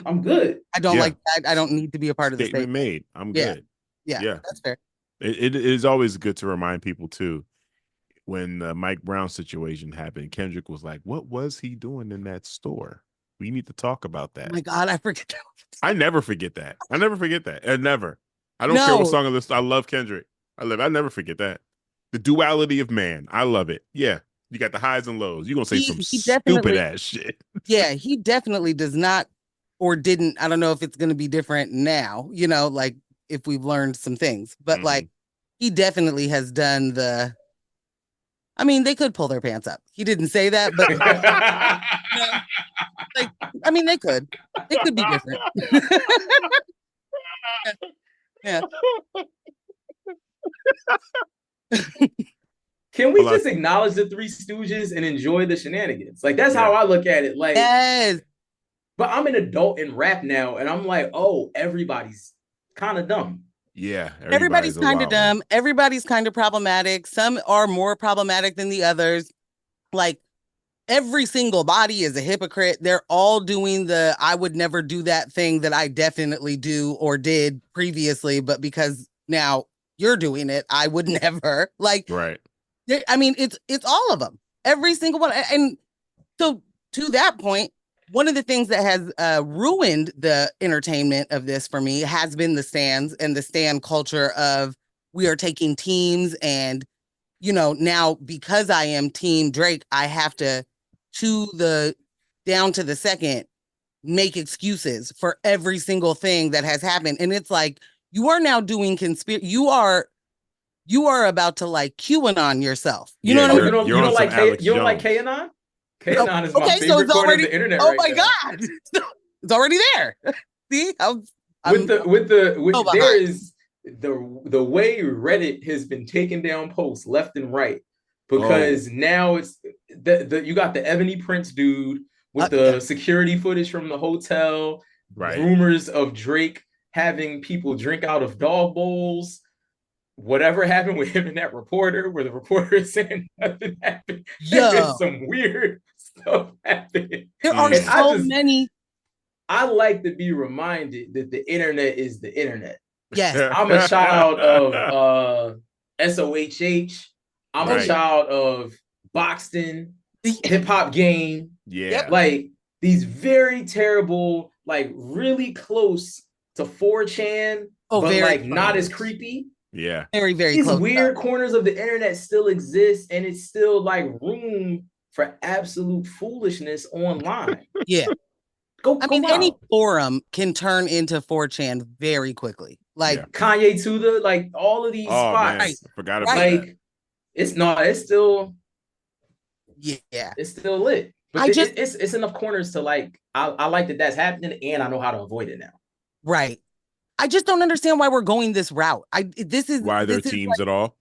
I'm good. I don't like that. I don't need to be a part of the statement made. I'm good. Yeah, that's fair. It is always good to remind people too. When the Mike Brown situation happened, Kendrick was like, "What was he doing in that store? We need to talk about that." Oh my God, I forget that. I never forget that. I never forget that. And never. I don't care No. what song of this. I love Kendrick. I never forget that. The duality of man. I love it. Yeah. You got the highs and lows. You're gonna say some stupid ass shit. Yeah, he definitely does not or didn't. I don't know if it's gonna be different now, like if we've learned some things, but like he definitely has done I mean, they could pull their pants up. He didn't say that, but they could. It could be different. Yeah. Can we just acknowledge the Three Stooges and enjoy the shenanigans? Like, that's how I look at it. Like, yes. But I'm an adult in rap now, and I'm like, oh, everybody's kind of dumb. Yeah. Everybody's kind of dumb. Everybody's kind of problematic. Some are more problematic than the others. Like, every single body is a hypocrite. They're all doing I would never do that thing that I definitely do or did previously, but because now you're doing it, I would never. Like, right. I mean, it's all of them, every single one. And so to that point, one of the things that has ruined the entertainment of this for me has been the stands and the stand culture of we are taking teams. And, now because I am Team Drake, I have to down to the second, make excuses for every single thing that has happened. And it's like, you are now doing you are about to like QAnon yourself. You know what I mean? You don't like QAnon? QAnon is my favorite corner of the internet. Oh my God. It's already there. See? There is the way Reddit has been taking down posts left and right. Because now it's you got the Ebony Prince dude with the security footage from the hotel, rumors of Drake having people drink out of dog bowls. Whatever happened with him and that reporter, where the reporter is saying nothing happened. There's some weird stuff happening. There are so many. I like to be reminded that the internet is the internet. Yes. I'm a child of SOHH. I'm a child of Boxton, Hip Hop Game. Yeah. Like these very terrible, like really close to 4chan, but like close. Not as creepy. Yeah. Very, very these close. These weird corners of the internet still exist, and it's still like room for absolute foolishness online. Yeah. Any forum can turn into 4chan very quickly. Like Kanye to like all of these spots. Man. I forgot about that. It's still it's still lit. But it's enough corners to like I like that that's happening, and I know how to avoid it now. Right. I just don't understand why we're going this route. Why they're teams at all.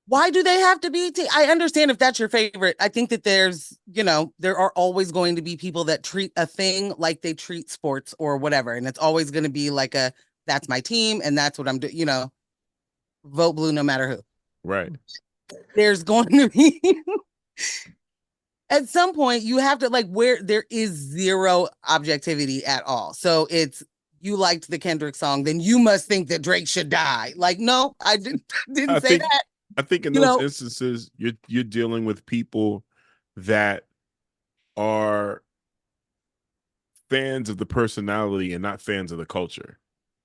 Why do they have to be? I understand if that's your favorite. I think that there's, there are always going to be people that treat a thing like they treat sports or whatever, and it's always going to be like that's my team and that's what I'm doing. Vote blue no matter who. Right. There's going to be at some point you have to where there is zero objectivity at all. So it's you liked the Kendrick song, then you must think that Drake should die. Like, no, I didn't say that. I think in those instances, you're dealing with people that are fans of the personality and not fans of the culture,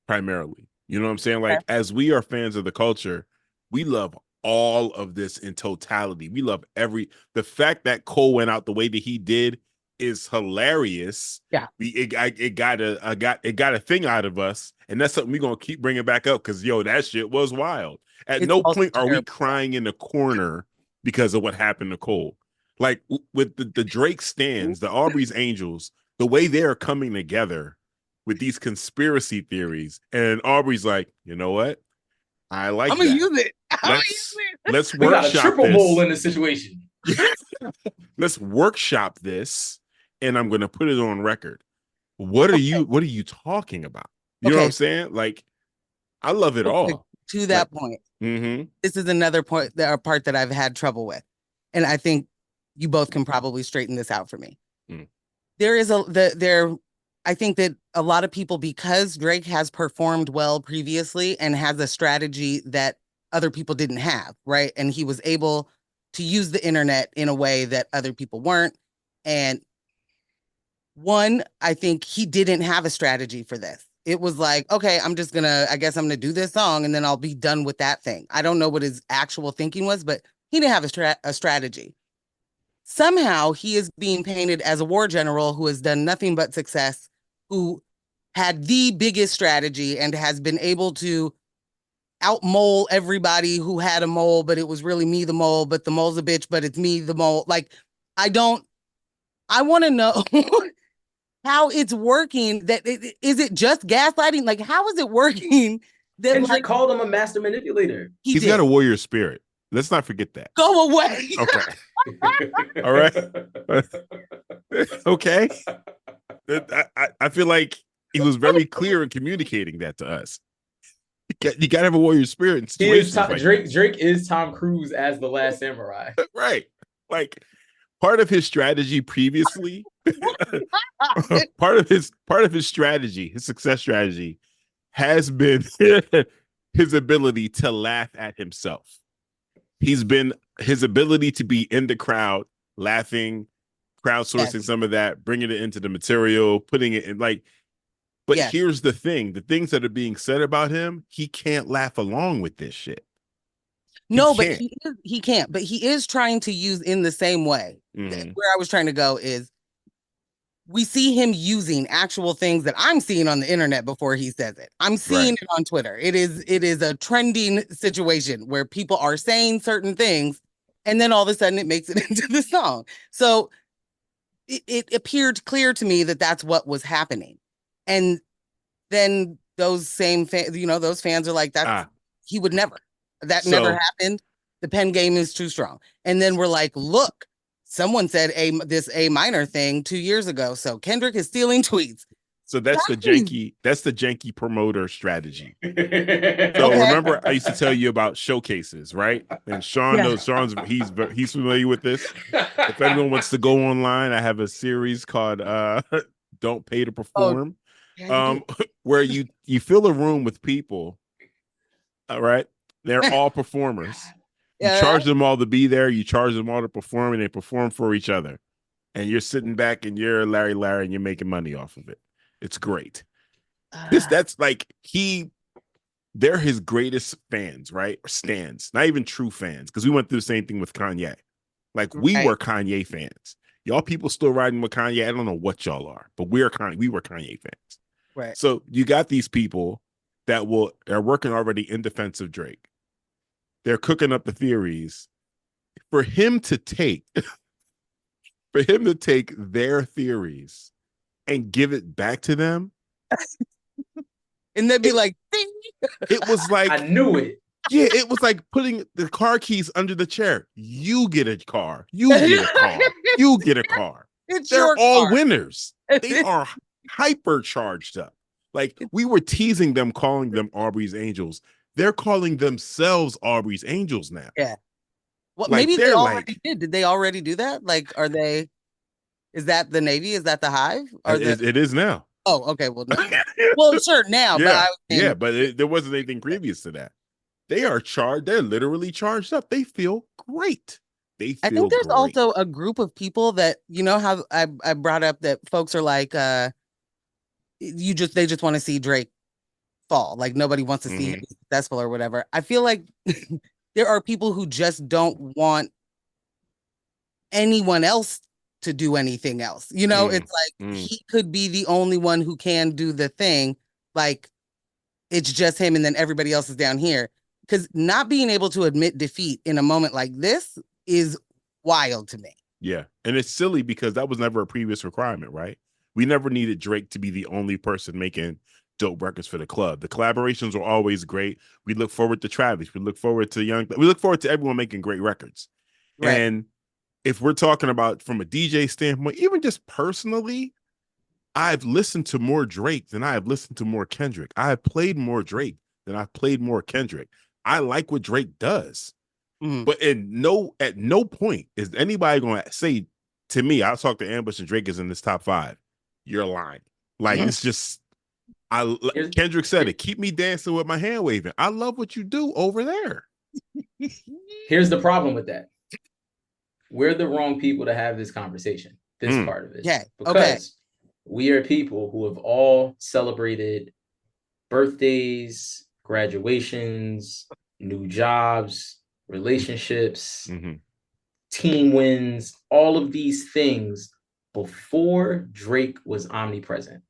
primarily. You know what I'm saying? Like, as we are fans of the culture, we love all of this in totality. We love the fact that Cole went out the way that he did is hilarious. Yeah, it got a thing out of us, and that's something we're gonna keep bringing back up because that shit was wild. At no point are we crying in the corner because of what happened to Cole. Like with the Drake stands, the Aubrey's Angels, the way they are coming together with these conspiracy theories, and Aubrey's like, you know what? I like. I'm gonna use it. Let's we workshop got a triple bowl in the situation. Let's workshop this, and I'm gonna put it on record. What are you talking about? You know what I'm saying? Like, I love it all. To that point, this is another part that I've had trouble with, and I think you both can probably straighten this out for me. There is I think that a lot of people, because Drake has performed well previously and has a strategy that other people didn't have, right? And he was able to use the internet in a way that other people weren't. And one, I think he didn't have a strategy for this. It was like, okay, I guess I'm gonna do this song and then I'll be done with that thing. I don't know what his actual thinking was, but he didn't have a strategy. Somehow he is being painted as a war general who has done nothing but success, who had the biggest strategy and has been able to outmole everybody who had a mole, but it was really me the mole, but the mole's a bitch, but it's me the mole. Like, I want to know how it's working. Is it just gaslighting? Like, how is it working? That Kendrick called him a master manipulator. He's got a warrior spirit. Let's not forget that. Go away. Okay. All right. Okay. I feel like he was very clear in communicating that to us. You got to have a warrior spirit in situations like Drake is Tom Cruise as the Last Samurai. Right. Like, part of his strategy previously, part of his strategy, his success strategy, has been his ability to laugh at himself. He's been his ability to be in the crowd, laughing, crowdsourcing some of that, bringing it into the material, putting it in like. But here's the thing: the things that are being said about him, he can't laugh along with this shit. But he can't. But he is trying to use in the same way. Where I was trying to go is, we see him using actual things that I'm seeing on the internet before he says it. I'm seeing it on Twitter. It is a trending situation where people are saying certain things, and then all of a sudden it makes it into the song. So it appeared clear to me that that's what was happening. And then those same those fans are like, he would never. That never happened. The pen game is too strong. And then we're like, look, someone said this A minor thing 2 years ago. So Kendrick is stealing tweets. So that's the janky promoter strategy. So remember, I used to tell you about showcases, right? And Sean knows. He's familiar with this. If anyone wants to go online, I have a series called "Don't Pay to Perform," where you fill a room with people. All right, they're all performers. You charge them all to be there. You charge them all to perform, and they perform for each other. And you're sitting back, and you're Larry, and you're making money off of it. It's great. That's like they're his greatest fans, right? Or stans, not even true fans, because we went through the same thing with Kanye. Like, we were Kanye fans. Y'all people still riding with Kanye. I don't know what y'all are, but we were Kanye fans. Right. So you got these people that are working already in defense of Drake. They're cooking up the theories for him to take their theories and give it back to them. And they'd be like, it was like, I knew it. Yeah, it was like putting the car keys under the chair. You get a car. You get a car. You get a car. They're all winners. They are hypercharged up. Like, we were teasing them, calling them Aubrey's Angels. They're calling themselves Aubrey's Angels now. Yeah. Well, like, maybe they already did. Did they already do that? Like, is that the Navy? Is that the Hive? It is now. Oh, okay. Well, no. Well, sure, now. Yeah, but there wasn't anything previous to that. They are charged. They're literally charged up. They feel great. I think there's also a group of people that, how I brought up that folks are like, they just want to see Drake fall. Like, nobody wants to see him be successful or whatever. I feel like there are people who just don't want anyone else to do anything else. It's like he could be the only one who can do the thing. Like, it's just him, and then everybody else is down here. Because not being able to admit defeat in a moment like this is wild to me. Yeah. And it's silly because that was never a previous requirement, right? We never needed Drake to be the only person making dope records for the club. The collaborations were always great. We look forward to Travis. We look forward to everyone making great records. Right. And if we're talking about from a DJ standpoint, even just personally, I've listened to more Drake than I have listened to more Kendrick. I have played more Drake than I've played more Kendrick. I like what Drake does. But at no point is anybody going to say to me, I'll talk to Ambush and Drake is in this top 5. You're lying. Like, it's just, Kendrick said it. Keep me dancing with my hand waving. I love what you do over there. Here's the problem with that. We're the wrong people to have this conversation, this part of it. Yeah. Because we are people who have all celebrated birthdays, graduations, new jobs, relationships, team wins, all of these things before Drake was omnipresent.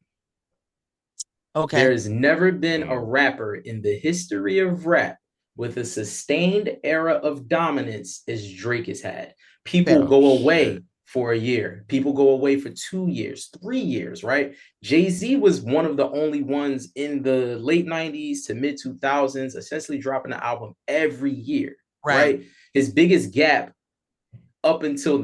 Okay. There's never been a rapper in the history of rap with a sustained era of dominance as Drake has had. People go away for a year. People go away for 2 years, 3 years, right? Jay-Z was one of the only ones in the late 90s to mid 2000s, essentially dropping an album every year, right? His biggest gap up until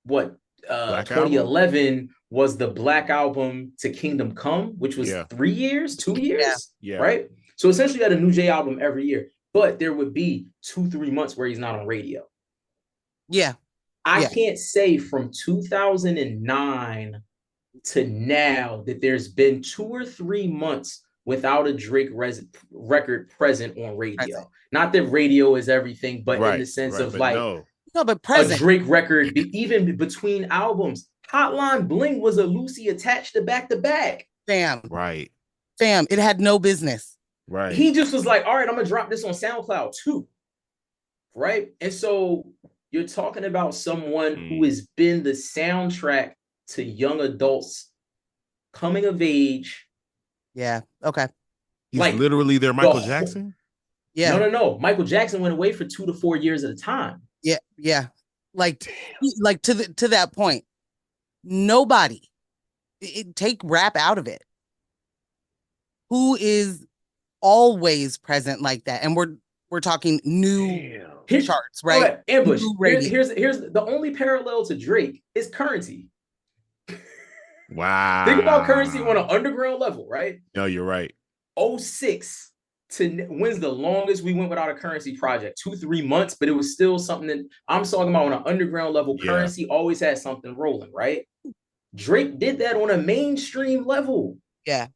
what, 2011 was the Black Album to Kingdom Come, which was 3 years, 2 years, right? So essentially you had a new J album every year, but there would be 2-3 months where he's not on radio. I can't say from 2009 to now that there's been 2 or 3 months without a Drake record present on radio. Not that radio is everything, but in the sense of like but present. A Drake record, even between albums. Hotline Bling was a Lucy attached to back to back. Fam. Right. Fam, it had no business. Right. He just was like, all right, I'm gonna drop this on SoundCloud too. Right. And so you're talking about someone who has been the soundtrack to young adults coming of age. Yeah. Okay. He's like literally their Michael Jackson. Yeah. No. Michael Jackson went away for 2 to 4 years at a time. Yeah. Yeah. Like to that point, nobody take rap out of it. Who is always present like that? And we're talking new charts, right? Right. Ambush. Here's the only parallel to Drake is Currency. Wow. Think about Currency on an underground level, right? No, you're right. 06 to when's the longest we went without a Currency project? 2-3 months, but it was still something that I'm talking about on an underground level. Currency always had something rolling, right? Drake did that on a mainstream level. Yeah.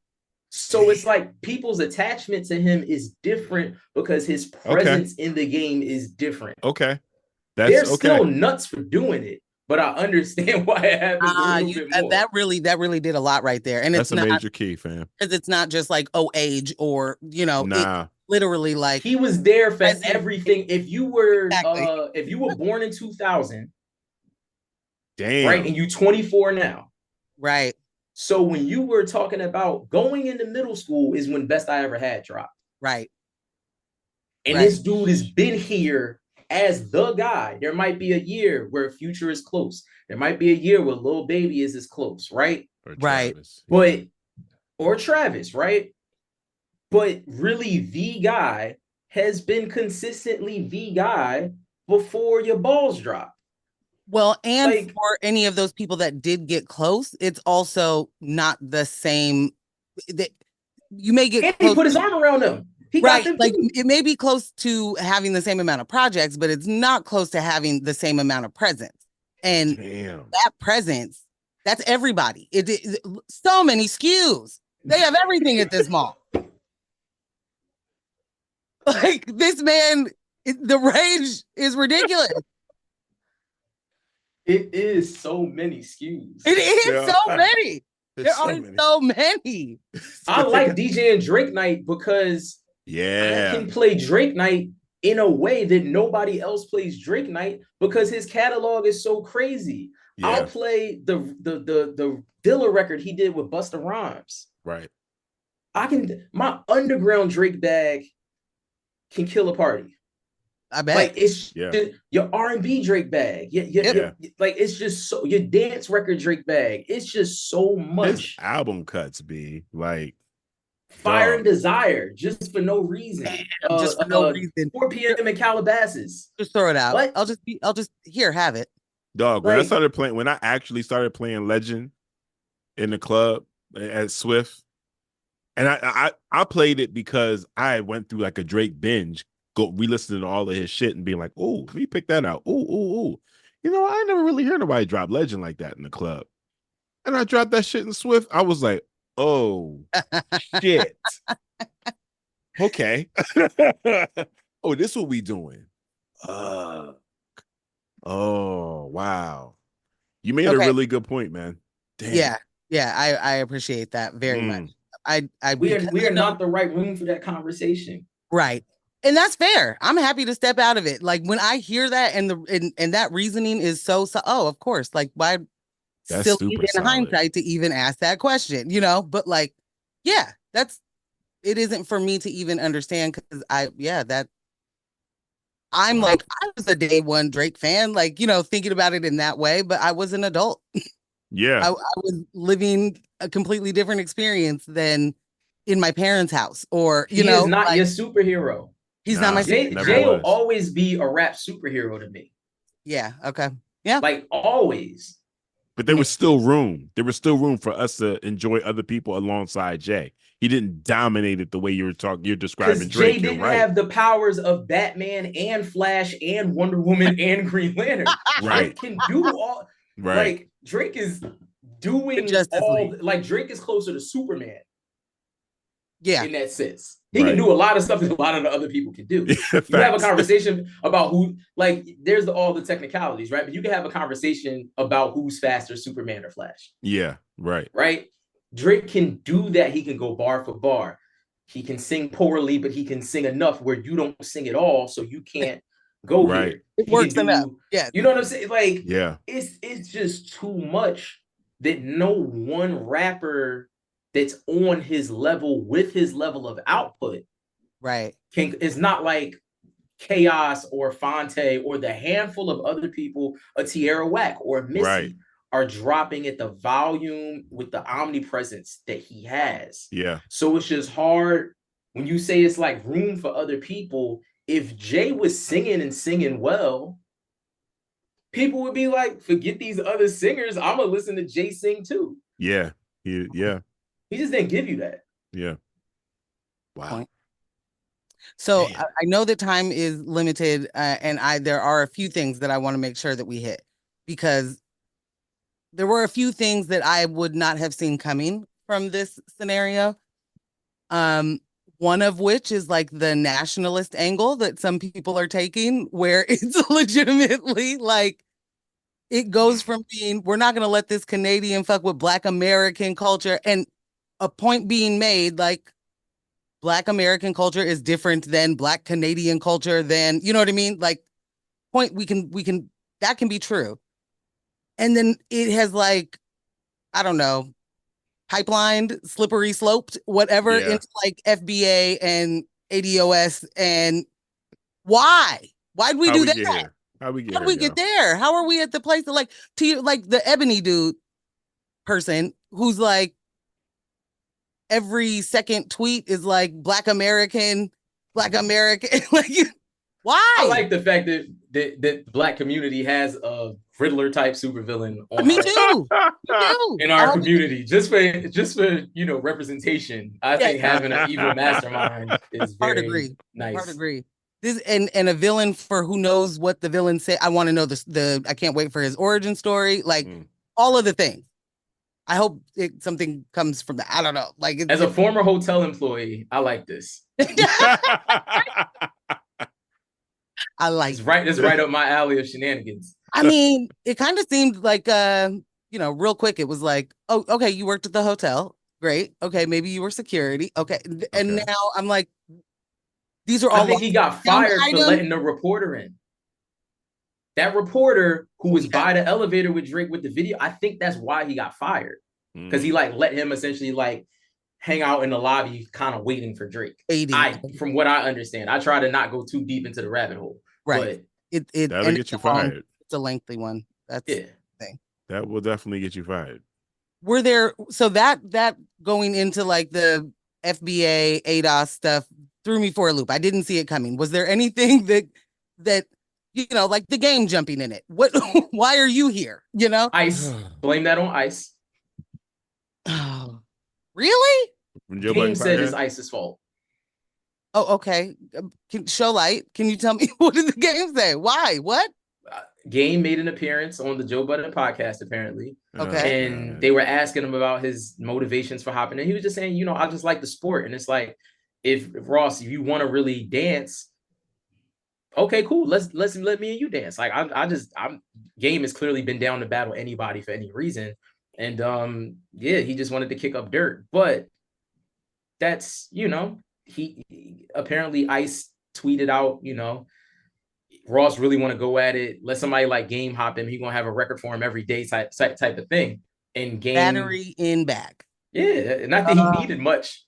So it's like people's attachment to him is different because his presence in the game is different. Okay. They're still nuts for doing it, but I understand why it happens a little bit more. That really did a lot right there. And that's a major key, fam. Because it's not just like, age or, it's literally like he was there for everything. If you were born in 2000, right, and you 24 now. Right. So when you were talking about going into middle school is when Best I Ever Had dropped. Right. And this dude has been here as the guy. There might be a year where Future is close. There might be a year where Lil Baby is as close, right? Right. Or Travis, right? But really the guy has been consistently the guy before your balls drop. Well, and for any of those people that did get close, it's also not the same. That you may get. And he put his arm around them. He right, got them like too. It may be close to having the same amount of projects, but it's not close to having the same amount of presence. And that presence, that's everybody. It so many SKUs. They have everything at this mall. Like this man, the range is ridiculous. It is so many SKUs. It is so many. There are so many. I like DJ and Drake Night because I can play Drake Night in a way that nobody else plays Drake Night because his catalog is so crazy. I'll play the Dilla record he did with Busta Rhymes. Right. My underground Drake bag can kill a party. I bet. Like it's your R&B Drake bag. Like it's just so your dance record Drake bag. It's just so much. His album cuts be like Fire and Desire just for no reason. Just for no reason. 4 p.m. in Calabasas. Just throw it out. What? I'll just here, have it. Dog, when I actually started playing Legend in the club at Swift, and I played it because I went through like a Drake binge. Go re-listening to all of his shit and being like, oh, let me pick that out. Ooh. I never really heard nobody drop Legend like that in the club. And I dropped that shit in Swift. I was like, oh, shit. Okay. Oh, this what we doing. Oh, wow. You made a really good point, man. Damn. Yeah, I appreciate that very much. We are not the right room for that conversation. Right. And that's fair. I'm happy to step out of it. Like when I hear that and that reasoning is so of course, like why That's silly super in solid. hindsight to even ask that question, but like, yeah, it isn't for me to even understand because I'm like, I was a day one Drake fan, like, thinking about it in that way, but I was an adult. Yeah. I was living a completely different experience than in my parents' house or, he is not your superhero. He's not my Jay will always be a rap superhero to me. Yeah. Okay. Yeah. Like always. But there was still room. There was still room for us to enjoy other people alongside Jay. He didn't dominate it the way you're describing Drake. Jay didn't have the powers of Batman and Flash and Wonder Woman and Green Lantern. Right. Drake can do all. Right. Like Drake is doing all. Like Drake is closer to Superman. Yeah. In that sense, he can do a lot of stuff that a lot of the other people can do. You have a conversation about who, like, there's all the technicalities, right? But you can have a conversation about who's faster, Superman or Flash. Yeah. Right. Right. Drake can do that. He can go bar for bar. He can sing poorly, but he can sing enough where you don't sing at all, so you can't go here. It works enough. Yeah. You know what I'm saying? Like, yeah, it's just too much that no one rapper that's on his level with his level of output, right? It's not like Chaos or Fonte or the handful of other people, a Tierra Whack or Missy, are dropping at the volume with the omnipresence that he has. Yeah. So it's just hard when you say it's like room for other people. If Jay was singing well, people would be like, forget these other singers. I'm gonna listen to Jay sing too. Yeah. He just didn't give you that. Yeah. Wow. So I know that time is limited, and there are a few things that I want to make sure that we hit because there were a few things that I would not have seen coming from this scenario. One of which is like the nationalist angle that some people are taking, where it's legitimately like it goes from being we're not going to let this Canadian fuck with Black American culture, and a point being made like Black American culture is different than Black Canadian culture, than, you know what I mean? Like, point we can that can be true. And then it has like, I don't know, pipelined, slippery sloped, whatever, into like FBA and ADOS. And why? Why'd we do that? How we get there? How are we at the place that like the Ebony dude person who's like every second tweet is like Black American. Like, why? I like the fact that Black community has a Riddler type supervillain. Me too. In our community, just for representation. I think having an evil mastermind is very nice. Hard agree. This and a villain for who knows what the villain say. I want to know the I can't wait for his origin story. Like all of the things. I hope something comes from that. I don't know. Like as a former hotel employee, I like this. I like it's right up my alley of shenanigans. I mean, it kind of seemed like real quick. It was like, oh, okay, you worked at the hotel. Great. Okay, maybe you were security. Okay. And now I'm like, these are all. I think he got fired for letting the reporter in. That reporter who was by the elevator with Drake with the video, I think that's why he got fired. Because he like let him essentially like hang out in the lobby, kind of waiting for Drake. From what I understand, I try to not go too deep into the rabbit hole. Right. But that'll get you fired. It's a lengthy one. That's the thing. That will definitely get you fired. Were there that going into like the FBA ADOS stuff threw me for a loop. I didn't see it coming. Was there anything that like the game jumping in it? What? Why are you here? Ice. Blame that on Ice. Oh, really? Game said it's Ice's fault. Oh, okay. Show light. Can you tell me what did the game say? Why? What? Game made an appearance on the Joe Budden podcast, apparently. Okay. And they were asking him about his motivations for hopping in. He was just saying, I just like the sport. And it's like, if Ross, if you want to really dance, okay, cool. Let me and you dance. Like I'm Game has clearly been down to battle anybody for any reason. And yeah, he just wanted to kick up dirt. But that's, he apparently Ice tweeted out, Ross really want to go at it. Let somebody like Game hop him. He gonna have a record for him every day type of thing. And Game Battery in bag. Yeah, not that he needed much,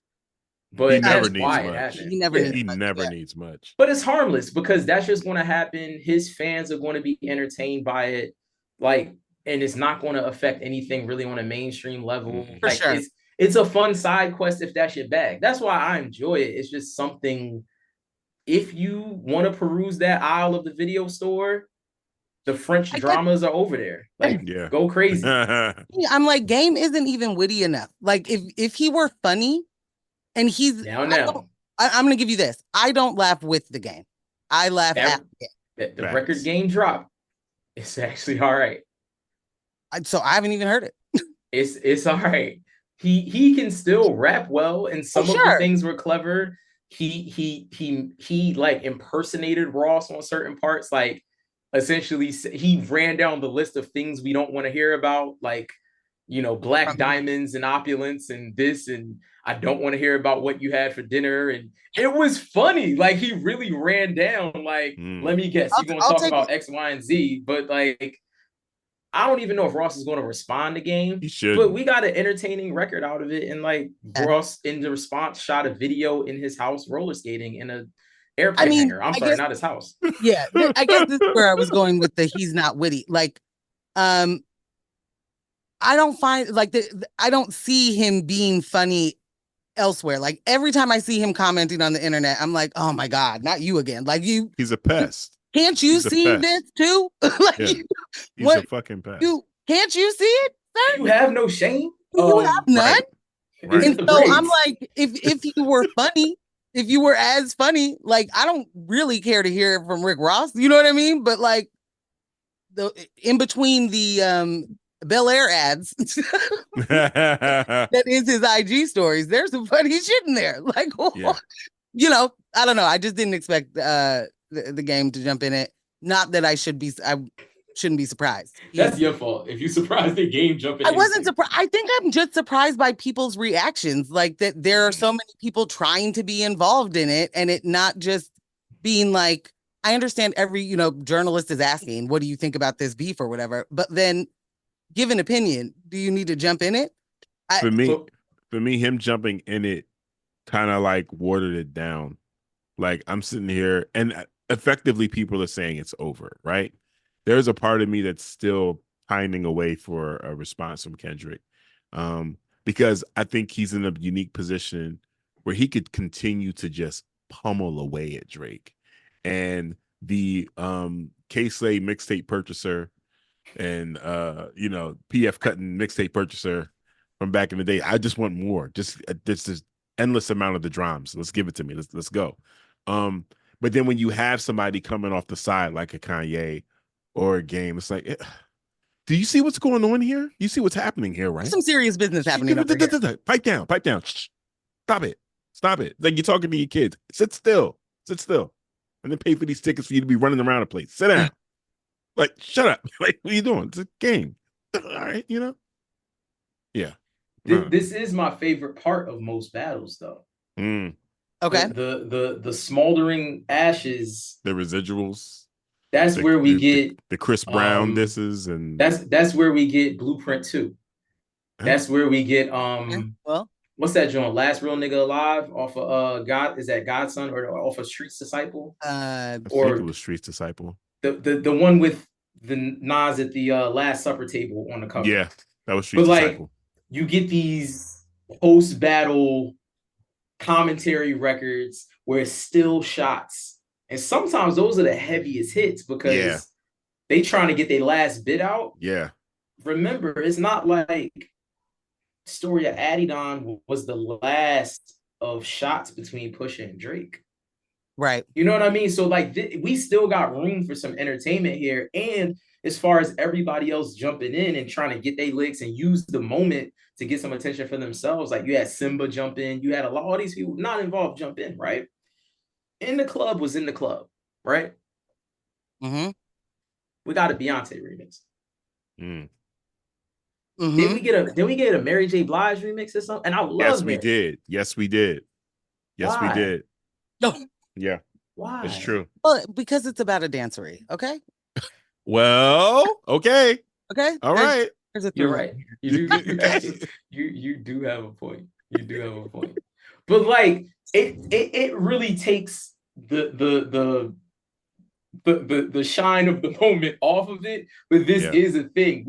but He never that's needs why much. it happened. He never Yeah. needs He much, never yeah. needs much. But it's harmless because that's just going to happen. His fans are going to be entertained by it, like, and it's not going to affect anything really on a mainstream level. For Like, sure. it's a fun side quest if that's your bag. That's why I enjoy it. It's just something. If you want to peruse that aisle of the video store, the French dramas are over there. Like, Yeah. go crazy. I'm like, Game isn't even witty enough. Like, if he were funny, and he's now. I'm gonna give you this. I don't laugh with the game. I laugh at the record Game drop. It's actually all right. So I haven't even heard it. It's all right. He can still rap well, and some of the things were clever. He like impersonated Ross on certain parts. Like, essentially, he ran down the list of things we don't want to hear about, like, black diamonds and opulence and this, and I don't want to hear about what you had for dinner. And it was funny. Like, he really ran down, like, let me guess, you're going to talk about X, Y, and Z. But, like, I don't even know if Ross is going to respond to Game. He should. But we got an entertaining record out of it. And, like, Ross, in the response, shot a video in his house roller skating in a airplane hangar. I'm sorry, not his house. Yeah, I guess this is where I was going with the he's not witty. Like, I don't find, like, I don't see him being funny elsewhere. Like, every time I see him commenting on the internet, I'm like, oh my God, not you again. Like, he's a pest. Can't you see this too? Like, yeah. He's a fucking pest. Can't you see it, sir? You have no shame. You have none. Right. And so I'm like, if you were funny, if you were as funny, like, I don't really care to hear it from Rick Ross. You know what I mean? But, like, in between the Bel Air ads that is his IG stories, there's some funny shit in there. Like, I don't know. I just didn't expect the Game to jump in it. Not that I shouldn't be surprised. That's your fault. If you surprised the Game jumping, I wasn't surprised. I think I'm just surprised by people's reactions. Like, that there are so many people trying to be involved in it, and it not just being like, I understand every, journalist is asking, what do you think about this beef or whatever? But then give an opinion. Do you need to jump in it? For me, him jumping in it kind of like watered it down. Like, I'm sitting here and effectively people are saying it's over, right? There's a part of me that's still pining away for a response from Kendrick, because I think he's in a unique position where he could continue to just pummel away at Drake. And the K-Slay mixtape purchaser and PF Cutting mixtape purchaser from back in the day, I just want more. Just this endless amount of the drums. Let's give it to me. Let's go. But then when you have somebody coming off the side like a Kanye or a Game, it's like, do you see what's going on here? You see what's happening here, right? There's some serious business happening over here. Pipe down. Stop it. Like, you're talking to your kids. Sit still. And then pay for these tickets for you to be running around the place. Sit down. Like, shut up. Like, what are you doing? It's a game. All right, Yeah. This is my favorite part of most battles, though. Okay. The smoldering ashes. The residuals. That's where we get the Chris Brown disses, and that's where we get Blueprint 2. That's where we get what's that joint? Last Real Nigga Alive off of God, is that Godson, or off of Streets Disciple? I think it was Streets Disciple. The one with the Nas at the Last Supper table on the cover. Yeah, that was Streets Disciple. Like, you get these post-battle commentary records where it's still shots. And sometimes those are the heaviest hits because they trying to get their last bit out. Yeah. Remember, it's not like Story of Adidon was the last of shots between Pusha and Drake. Right. You know what I mean? So, like, we still got room for some entertainment here. And as far as everybody else jumping in and trying to get their licks and use the moment to get some attention for themselves. Like you had Simba jump in, you had all these people not involved jump in, right? In the Club was in the Club, right? Mm-hmm. We got a Beyonce remix. Mm. Mm-hmm. Did we get a Mary J. Blige remix or something? And I love Yes, Mary. we did. Yes, we did. Yes, Why? we did. No. Yeah. Why? It's true. Well, because it's about a dancery. Okay. Well, okay. Okay. All right. There's a You're through right. line here. You do have a point. You do have a point. But like it really takes the shine of the moment off of it. But this is a thing.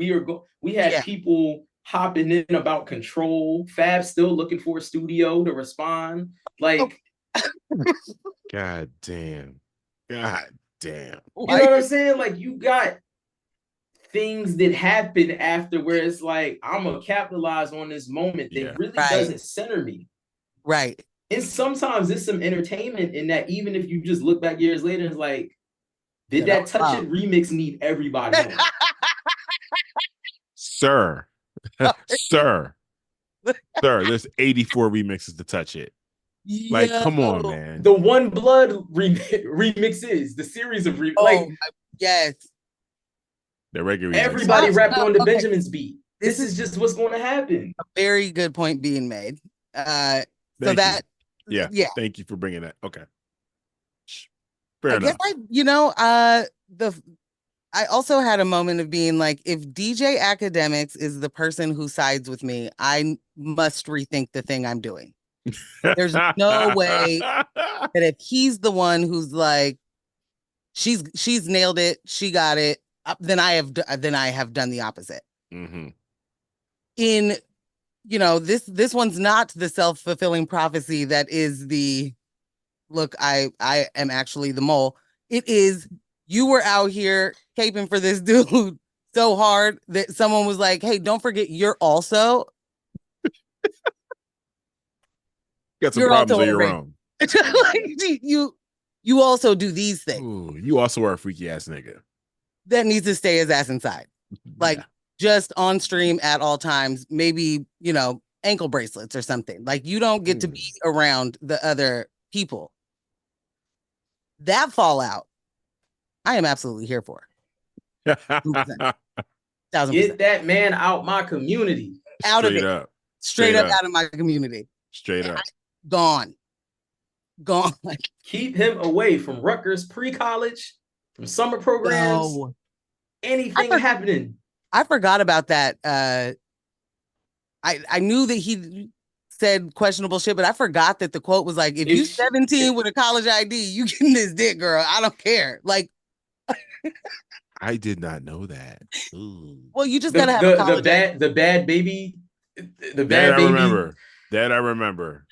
We had people hopping in about Control. Fab still looking for a studio to respond. Like, God damn. God damn. you know what I'm saying? Like, you got things that happen after where it's like, I'm gonna capitalize on this moment that really doesn't center me. Right. And sometimes it's some entertainment in that, even if you just look back years later, it's like, did that Touch It remix need everybody on? Sir. Sir. There's 84 remixes to Touch It. Like, come on, man. The One Blood remixes, the series of yes. The regular everybody rapped on the Benjamin's beat. This is just what's going to happen. A very good point being made. Thank you for bringing that. Okay. Fair enough. I also had a moment of being like, if DJ Academics is the person who sides with me, I must rethink the thing I'm doing. There's no way that if he's the one who's like, she's nailed it, she got it, then I have done the opposite. Mm-hmm. In this one's not the self-fulfilling prophecy that is the look, I am actually the mole. It is, you were out here caping for this dude so hard that someone was like, hey, don't forget you're also got some problems of your own. Like, you also do these things. Ooh, you also are a freaky ass nigga that needs to stay his ass inside, like just on stream at all times. Maybe ankle bracelets or something. Like, you don't get to be around the other people. That fallout, I am absolutely here for. 1,000%. Get that man out my community. Out of it. Straight up out of my community. Straight up. Gone. Keep him away from Rutgers pre-college, from summer programs, anything happening. I forgot about that. I knew that he said questionable shit, but I forgot that the quote was like, if you 17 with a college ID, you getting this dick, girl. I don't care. Like, I did not know that. Ooh. Well, you just gotta have a college the bad baby. That I remember.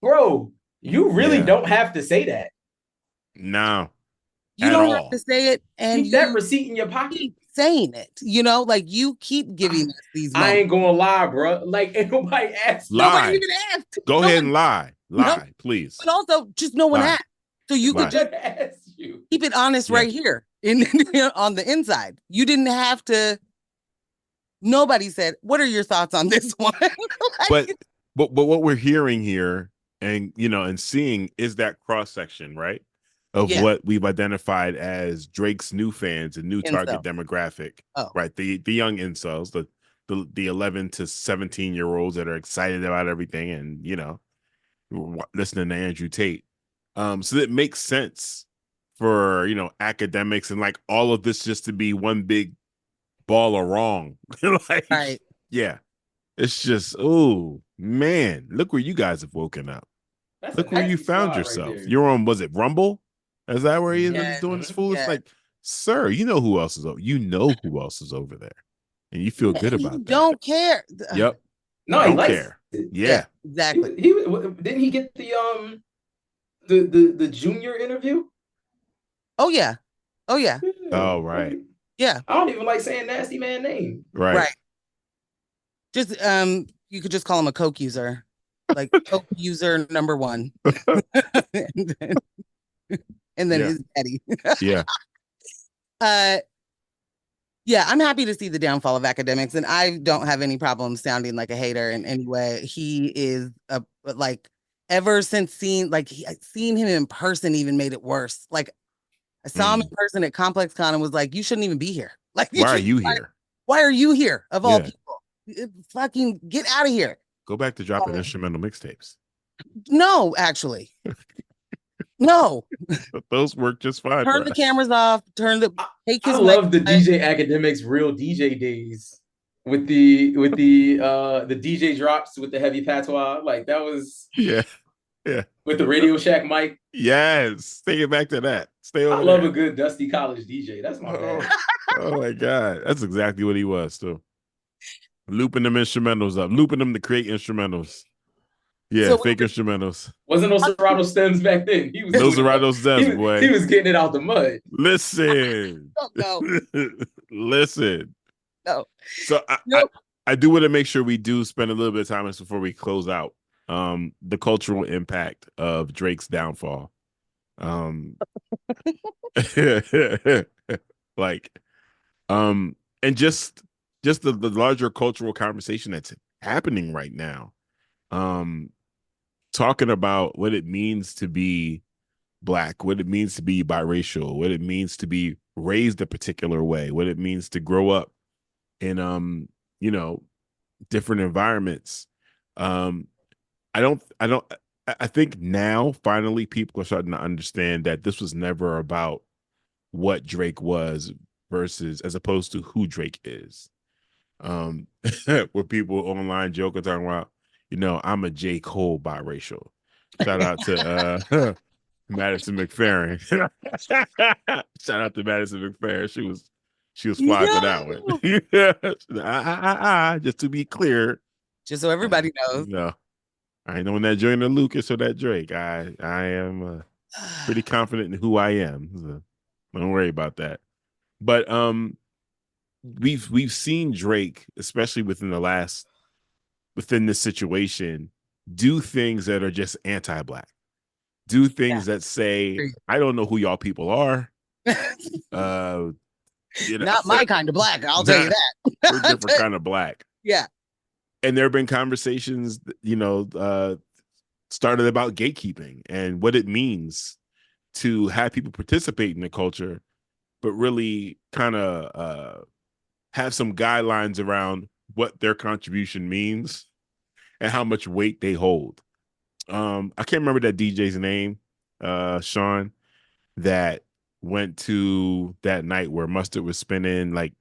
Bro, you really don't have to say that. No. You don't have to say it, and keep that receipt in your pocket. Keep saying it, like you keep giving us these moments. I ain't gonna lie, bro. Like, ain't nobody asked. Lie. Nobody even asked. Go ahead and lie, please. But also, just no one asked, so you could just keep it honest right here on the inside. You didn't have to. Nobody said, "What are your thoughts on this one?" but what we're hearing here, and and seeing, is that cross section, right? Of what we've identified as Drake's new fans and new target demographic, right? The young incels, the 11 to 17-year-olds that are excited about everything, and listening to Andrew Tate. So it makes sense for academics and like all of this just to be one big ball of wrong. Right? Yeah, it's just, oh man, look where you guys have woken up. Look where you found yourself. You're on, was it Rumble? Is that where he's doing this foolish? Like, sir, you know who else is over? You know who else is over there, and you feel good about that. Don't care. Yep. No, don't care. Yeah, exactly. He didn't he get the junior interview? Oh yeah. Oh right. Yeah. I don't even like saying nasty man name. Right. Just you could just call him a coke user, like coke user number 1. And then his daddy. Yeah. Yeah, I'm happy to see the downfall of academics, and I don't have any problem sounding like a hater in any way. He is like ever since seeing him in person even made it worse. Like I saw him in person at Complex Con and was like, you shouldn't even be here. Like Why are you here? Why are you here of all Yeah. people? Fucking get out of here. Go back to dropping instrumental mixtapes. No, actually. No. Those work just fine. Turn the cameras off. Take his I love the DJ Academics real DJ days with the DJ drops with the heavy patois. Like that was yeah. with the Radio Shack mic. Yes. Take it back to that. Stay over I love a good dusty college DJ. That's my man. Oh my God. That's exactly what he was too. Looping them instrumentals up, looping them to create instrumentals. Yeah, so fake instrumentals. Wasn't no Serato stems back then. He was no Serato stems, boy. He was getting it out the mud. Listen. No. Listen. No. So I do want to make sure we do spend a little bit of time before we close out. The cultural impact of Drake's downfall. And just the larger cultural conversation that's happening right now. Talking about what it means to be Black, what it means to be biracial, what it means to be raised a particular way, what it means to grow up in different environments. I think now finally people are starting to understand that this was never about what Drake was versus as opposed to who Drake is. Where people online joking talking about, I'm a J. Cole biracial. Shout out to Madison McFerrin. Shout out to Madison McFerrin. She was fly for that one. Just to be clear. Just so everybody knows. No. I ain't knowing that Joyner Lucas or that Drake. I am pretty confident in who I am. So don't worry about that. But we've seen Drake, especially within this situation, do things that are just anti-Black. Do things that say, I don't know who y'all people are. Not my kind of Black, I'll tell you that. We're different kind of Black. Yeah. And there have been conversations, started about gatekeeping and what it means to have people participate in the culture, but really kind of have some guidelines around what their contribution means and how much weight they hold. I can't remember that DJ's name, Sean, that went to that night where Mustard was spinning, like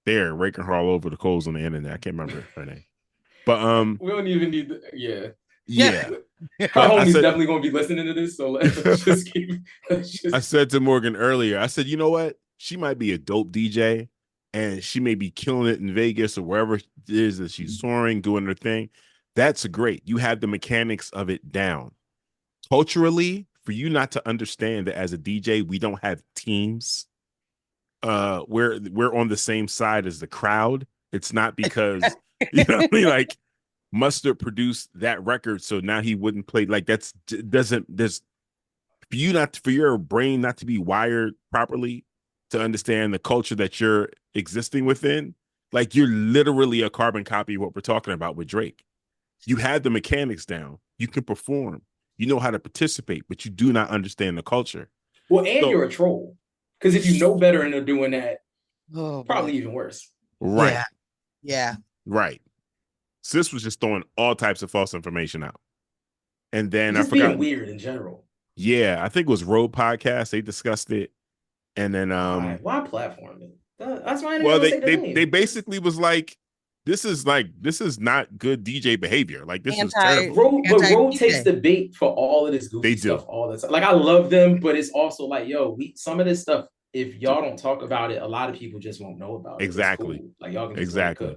they're raking her all over the coals on the internet. I can't remember her name. But we don't even need yeah. My homie's definitely gonna be listening to this, so let's just keep. I said to Morgan earlier, I said, you know what? She might be a dope DJ, and she may be killing it in Vegas or wherever it is that she's touring, doing her thing. That's great. You have the mechanics of it down. Culturally, for you not to understand that as a DJ, we don't have teams. We're on the same side as the crowd. It's not because like Mustard produced that record, so now he wouldn't play. Like for your brain not to be wired properly to understand the culture that you're existing within. Like you're literally a carbon copy of what we're talking about with Drake. You have the mechanics down. You can perform. You know how to participate, but you do not understand the culture. Well, and you're a troll. Because if you know better and they're doing that, probably even worse. Right. Yeah. Right. Sis was just throwing all types of false information out. And then just I forgot. Being weird in general. Yeah. I think it was Road Podcast. They discussed it. And then why platform it? That's why they basically was like, this is not good DJ behavior. Like this is terrible. Road takes the bait for all of this goofy stuff all the time. Like I love them, but it's also like, some of this stuff, if y'all don't talk about it, a lot of people just won't know about it. Exactly. Cool. Like y'all can exactly.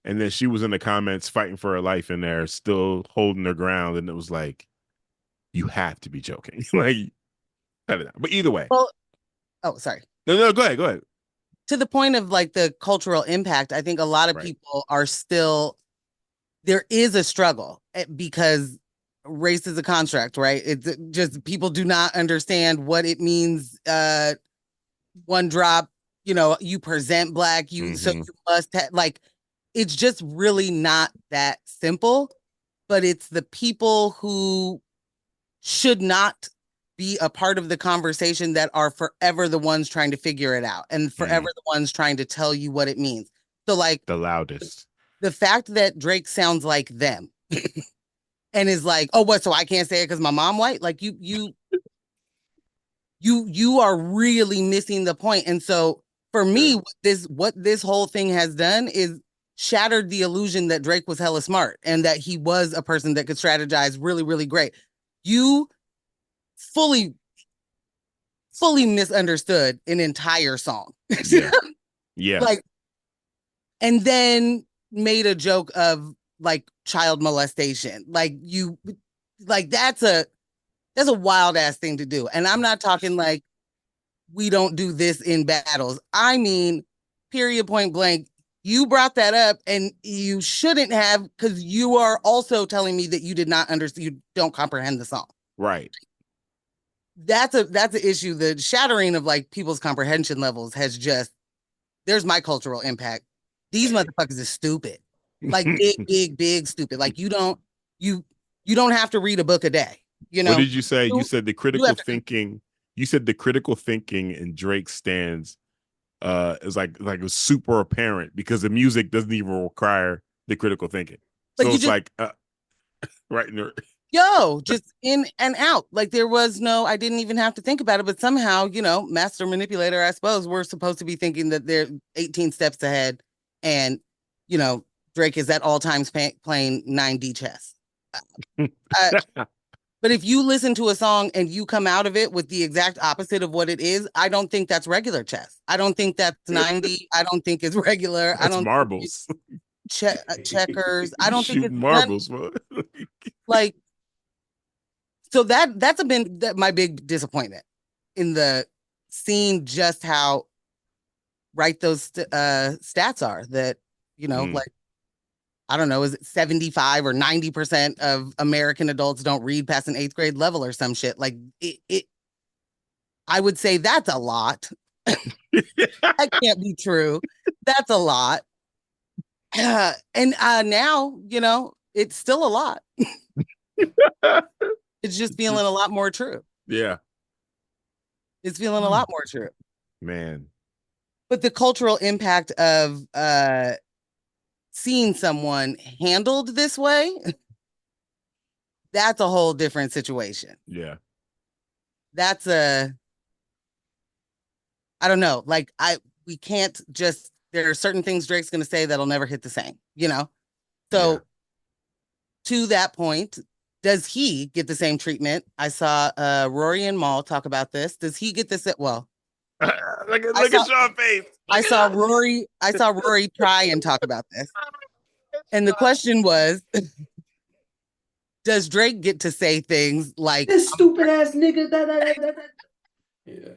And then she was in the comments fighting for her life in there, still holding her ground, and it was like, you have to be joking. Like, I don't know. But either way. Well, sorry. No, go ahead. To the point of like the cultural impact, I think a lot of people are still, there is a struggle because race is a construct, right? It's just people do not understand what it means. One drop, you know, you present Black, so you must have, like, it's just really not that simple, but it's the people who should not be a part of the conversation that are forever the ones trying to figure it out and forever the ones trying to tell you what it means. So like the loudest. The fact that Drake sounds like them and is like, oh, what? So I can't say it because my mom white? Like you are really missing the point. And so for me, what this whole thing has done is shattered the illusion that Drake was hella smart and that he was a person that could strategize really, really great. You fully misunderstood an entire song. Yeah. Like, and then made a joke of like child molestation. Like that's a wild ass thing to do. And I'm not talking like we don't do this in battles. I mean, period, point blank. You brought that up and you shouldn't have, because you are also telling me that you did not understand, you don't comprehend the song. Right. That's an issue. The shattering of like people's comprehension levels has just, there's my cultural impact. These motherfuckers are stupid. Like big stupid. Like you don't have to read a book a day. You know? What did you say? You said the critical thinking. You said the critical thinking in Drake's stands is like it was super apparent because the music doesn't even require the critical thinking. So it's like right in there. Yo, just in and out. Like there was no, I didn't even have to think about it, but somehow, you know, master manipulator, I suppose, we're supposed to be thinking that they're 18 steps ahead and, you know, Drake is at all times playing 9D chess. But if you listen to a song and you come out of it with the exact opposite of what it is, I don't think that's regular chess. I don't think that's 90. I don't think it's regular. That's marbles. Checkers. I don't think it's marbles. Like, so that's been my big disappointment in the seeing just how right those stats are that, you know, like, I don't know, is it 75 or 90% of American adults don't read past an 8th grade level or some shit? Like I would say that's a lot. That can't be true. That's a lot. And now, you know, it's still a lot. It's just feeling a lot more true. Yeah. It's feeling a lot more true. Man. But the cultural impact of seeing someone handled this way, that's a whole different situation. Yeah. That's I don't know. Like we can't just, there are certain things Drake's going to say that'll never hit the same, you know? So to that point, does he get the same treatment? I saw Rory and Mal talk about this. Does he get this? Well, look at Sean's face. I saw Rory try and talk about this. And the question was, does Drake get to say things like this stupid ass nigga? Yeah.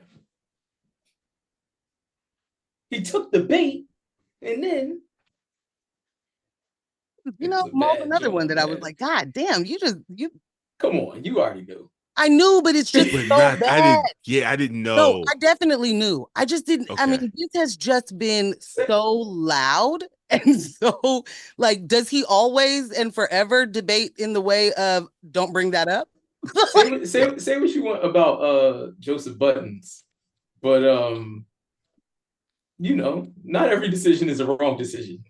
He took the bait and then, you know, another one that I was like, God damn, you come on, you already knew. I knew, but it's just so bad. I didn't know. No, I definitely knew. I just didn't. Okay. I mean, this has just been so loud. And so, like, does he always and forever debate in the way of don't bring that up? say what you want about Joseph Buttons, but you know, not every decision is a wrong decision.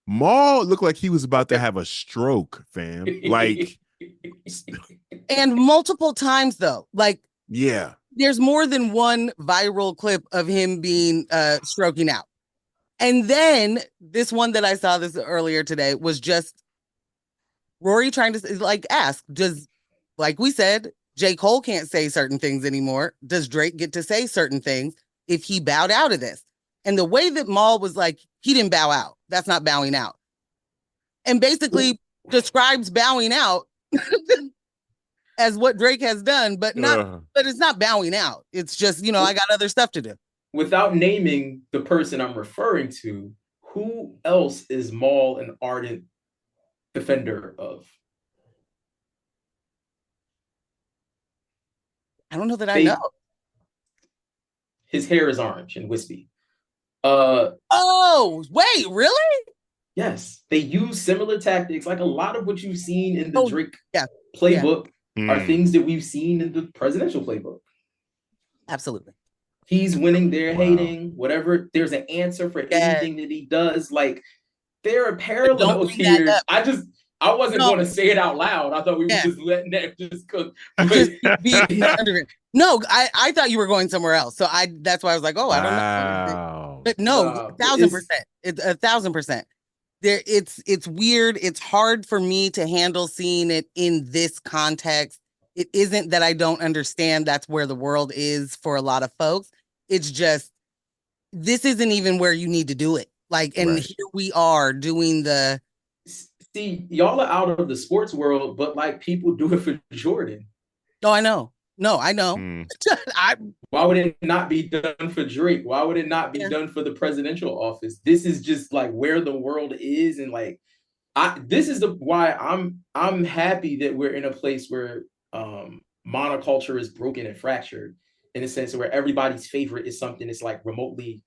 Maul looked like he was about to have a stroke, fam. Like, and multiple times though. Like, yeah, there's more than one viral clip of him being stroking out. And then this one that I saw this earlier today was just Rory trying to like ask, does, like we said, J. Cole can't say certain things anymore. Does Drake get to say certain things if he bowed out of this? And the way that Maul was like, he didn't bow out. That's not bowing out. And basically describes bowing out as what Drake has done, but it's not bowing out. It's just, you know, I got other stuff to do. Without naming the person I'm referring to, who else is Maul an ardent defender of? I don't know that I know. His hair is orange and wispy. Oh, wait, really? Yes, they use similar tactics. Like a lot of what you've seen in the Drake playbook are things that we've seen in the presidential playbook. Absolutely. He's winning, they're hating, whatever. There's an answer for anything that he does. Like, there are parallels here. I wasn't going to say it out loud. I thought we were just letting that just cook. No, I thought you were going somewhere else. So that's why I was like, oh, I don't know. But no, 1,000%. It's 1,000%. It's weird. It's hard for me to handle seeing it in this context. It isn't that I don't understand that's where the world is for a lot of folks. It's just, this isn't even where you need to do it. Like, and here we are doing the. See, y'all are out of the sports world, but like people do it for Jordan. Oh, I know. No, I know. Why would it not be done for Drake? Why would it not be done for the presidential office? This is just like where the world is, and like this is why I'm happy that we're in a place where monoculture is broken and fractured, in a sense where everybody's favorite is something that's like remotely,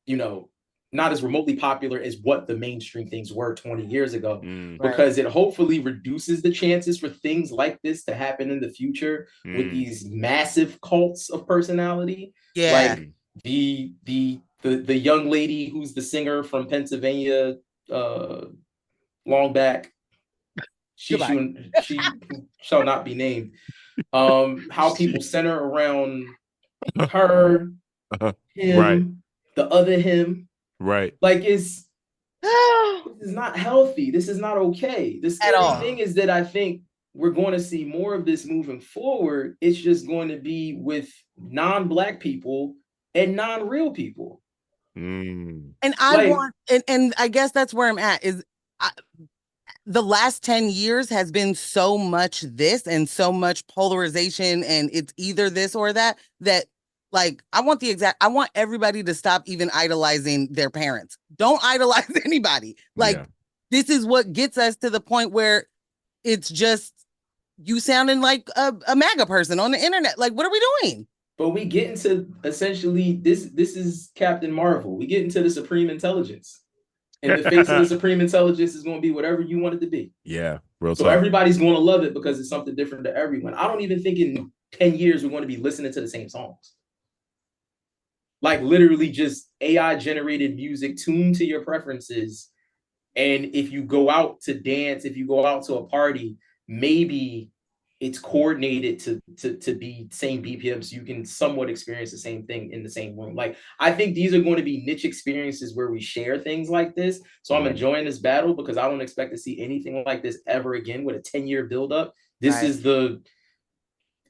not as remotely popular as what the mainstream things were 20 years ago, because it hopefully reduces the chances for things like this to happen in the future with these massive cults of personality. Like the young lady who's the singer from Pennsylvania, long back, she shall not be named. How people center around her, him, the other him. Right. Like this is not healthy. This is not okay. The scary thing is that I think we're going to see more of this moving forward. It's just going to be with non-Black people and non-real people. And I guess that's where I'm at is the last 10 years has been so much this and so much polarization, and it's either this or that like, I want everybody to stop even idolizing their parents. Don't idolize anybody. Like, this is what gets us to the point where it's just you sounding like a MAGA person on the internet. Like, what are we doing? But we get into essentially this is Captain Marvel. We get into the Supreme Intelligence. And the face of the Supreme Intelligence is going to be whatever you want it to be. Yeah. Real so everybody's going to love it because it's something different to everyone. I don't even think in 10 years we're going to be listening to the same songs. Like literally just AI generated music tuned to your preferences. And if you go out to dance, if you go out to a party, maybe it's coordinated to be same BPM so you can somewhat experience the same thing in the same room. Like, I think these are going to be niche experiences where we share things like this. So I'm enjoying this battle because I don't expect to see anything like this ever again with a 10-year buildup. This is the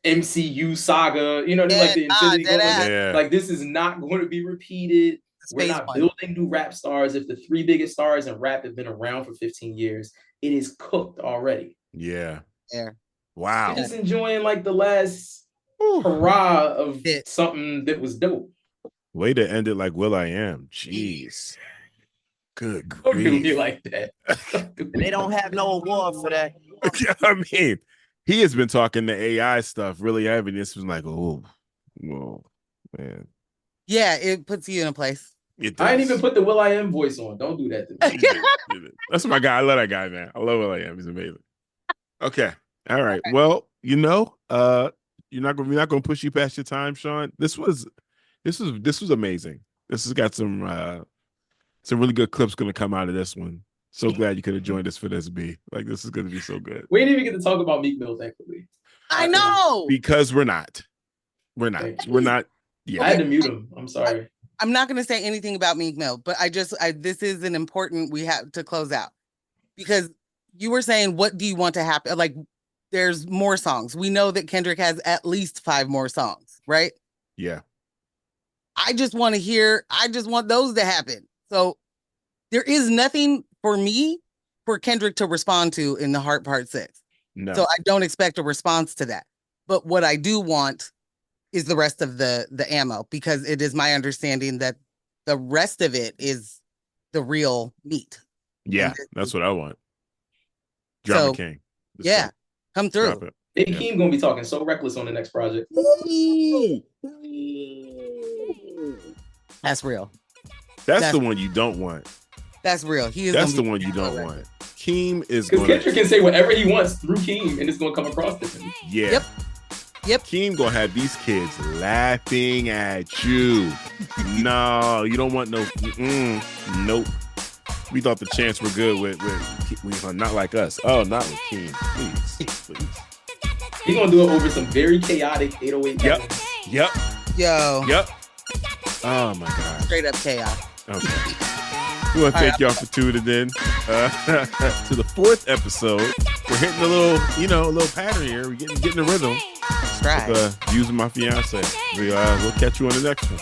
MCU saga, like the Infinity Gauntlet. Like, this is not going to be repeated. We're not building new rap stars. If the 3 biggest stars in rap have been around for 15 years, it is cooked already. Yeah. Wow. You're just enjoying like the last hurrah of something that was dope. Way to end it like will.i.am. Jeez. Good grief. Don't do me like that. They don't have no award for that. I mean, he has been talking the AI stuff really heavy. This was like, oh, man. Yeah, it puts you in a place. I ain't even put the will.i.am voice on. Don't do that to me. That's my guy. I love that guy, man. I love will.i.am. He's amazing. Okay. All right. Well, we're not gonna push you past your time, Sean. This was amazing. This has got some really good clips gonna come out of this one. So glad you could have joined us for this, B. Like, this is gonna be so good. We didn't even get to talk about Meek Mill, thankfully. I know. Because we're not. Yeah. I had to mute him. I'm sorry. I'm not gonna say anything about Meek Mill, but this is an important we have to close out. Because you were saying, what do you want to happen? Like, there's more songs. We know that Kendrick has at least 5 more songs, right? Yeah. I just want those to happen. So there is nothing for me for Kendrick to respond to in the Heart Part 6. No. So I don't expect a response to that. But what I do want is the rest of the ammo, because it is my understanding that the rest of it is the real meat. Yeah, that's what I want. Drama King. Yeah, come through. Big Keem gonna be talking so reckless on the next project. That's real. That's the one you don't want. That's real. That's the one you don't want. Keem is because Kendrick can say whatever he wants through Keem, and it's gonna come across differently. Yeah. Yep. Keem gonna have these kids laughing at you. No, you don't want no. Nope. We thought the chants were good with not like us. Oh, not with Keem. Please. He's gonna do it over some very chaotic 808. Yep. Yo. Yep. Oh my God. Straight up chaos. Okay. We want to thank y'all for tuning in to the 4th episode. We're hitting a little pattern here. We're getting the rhythm. That's right. Using my fiance. We'll catch you on the next one.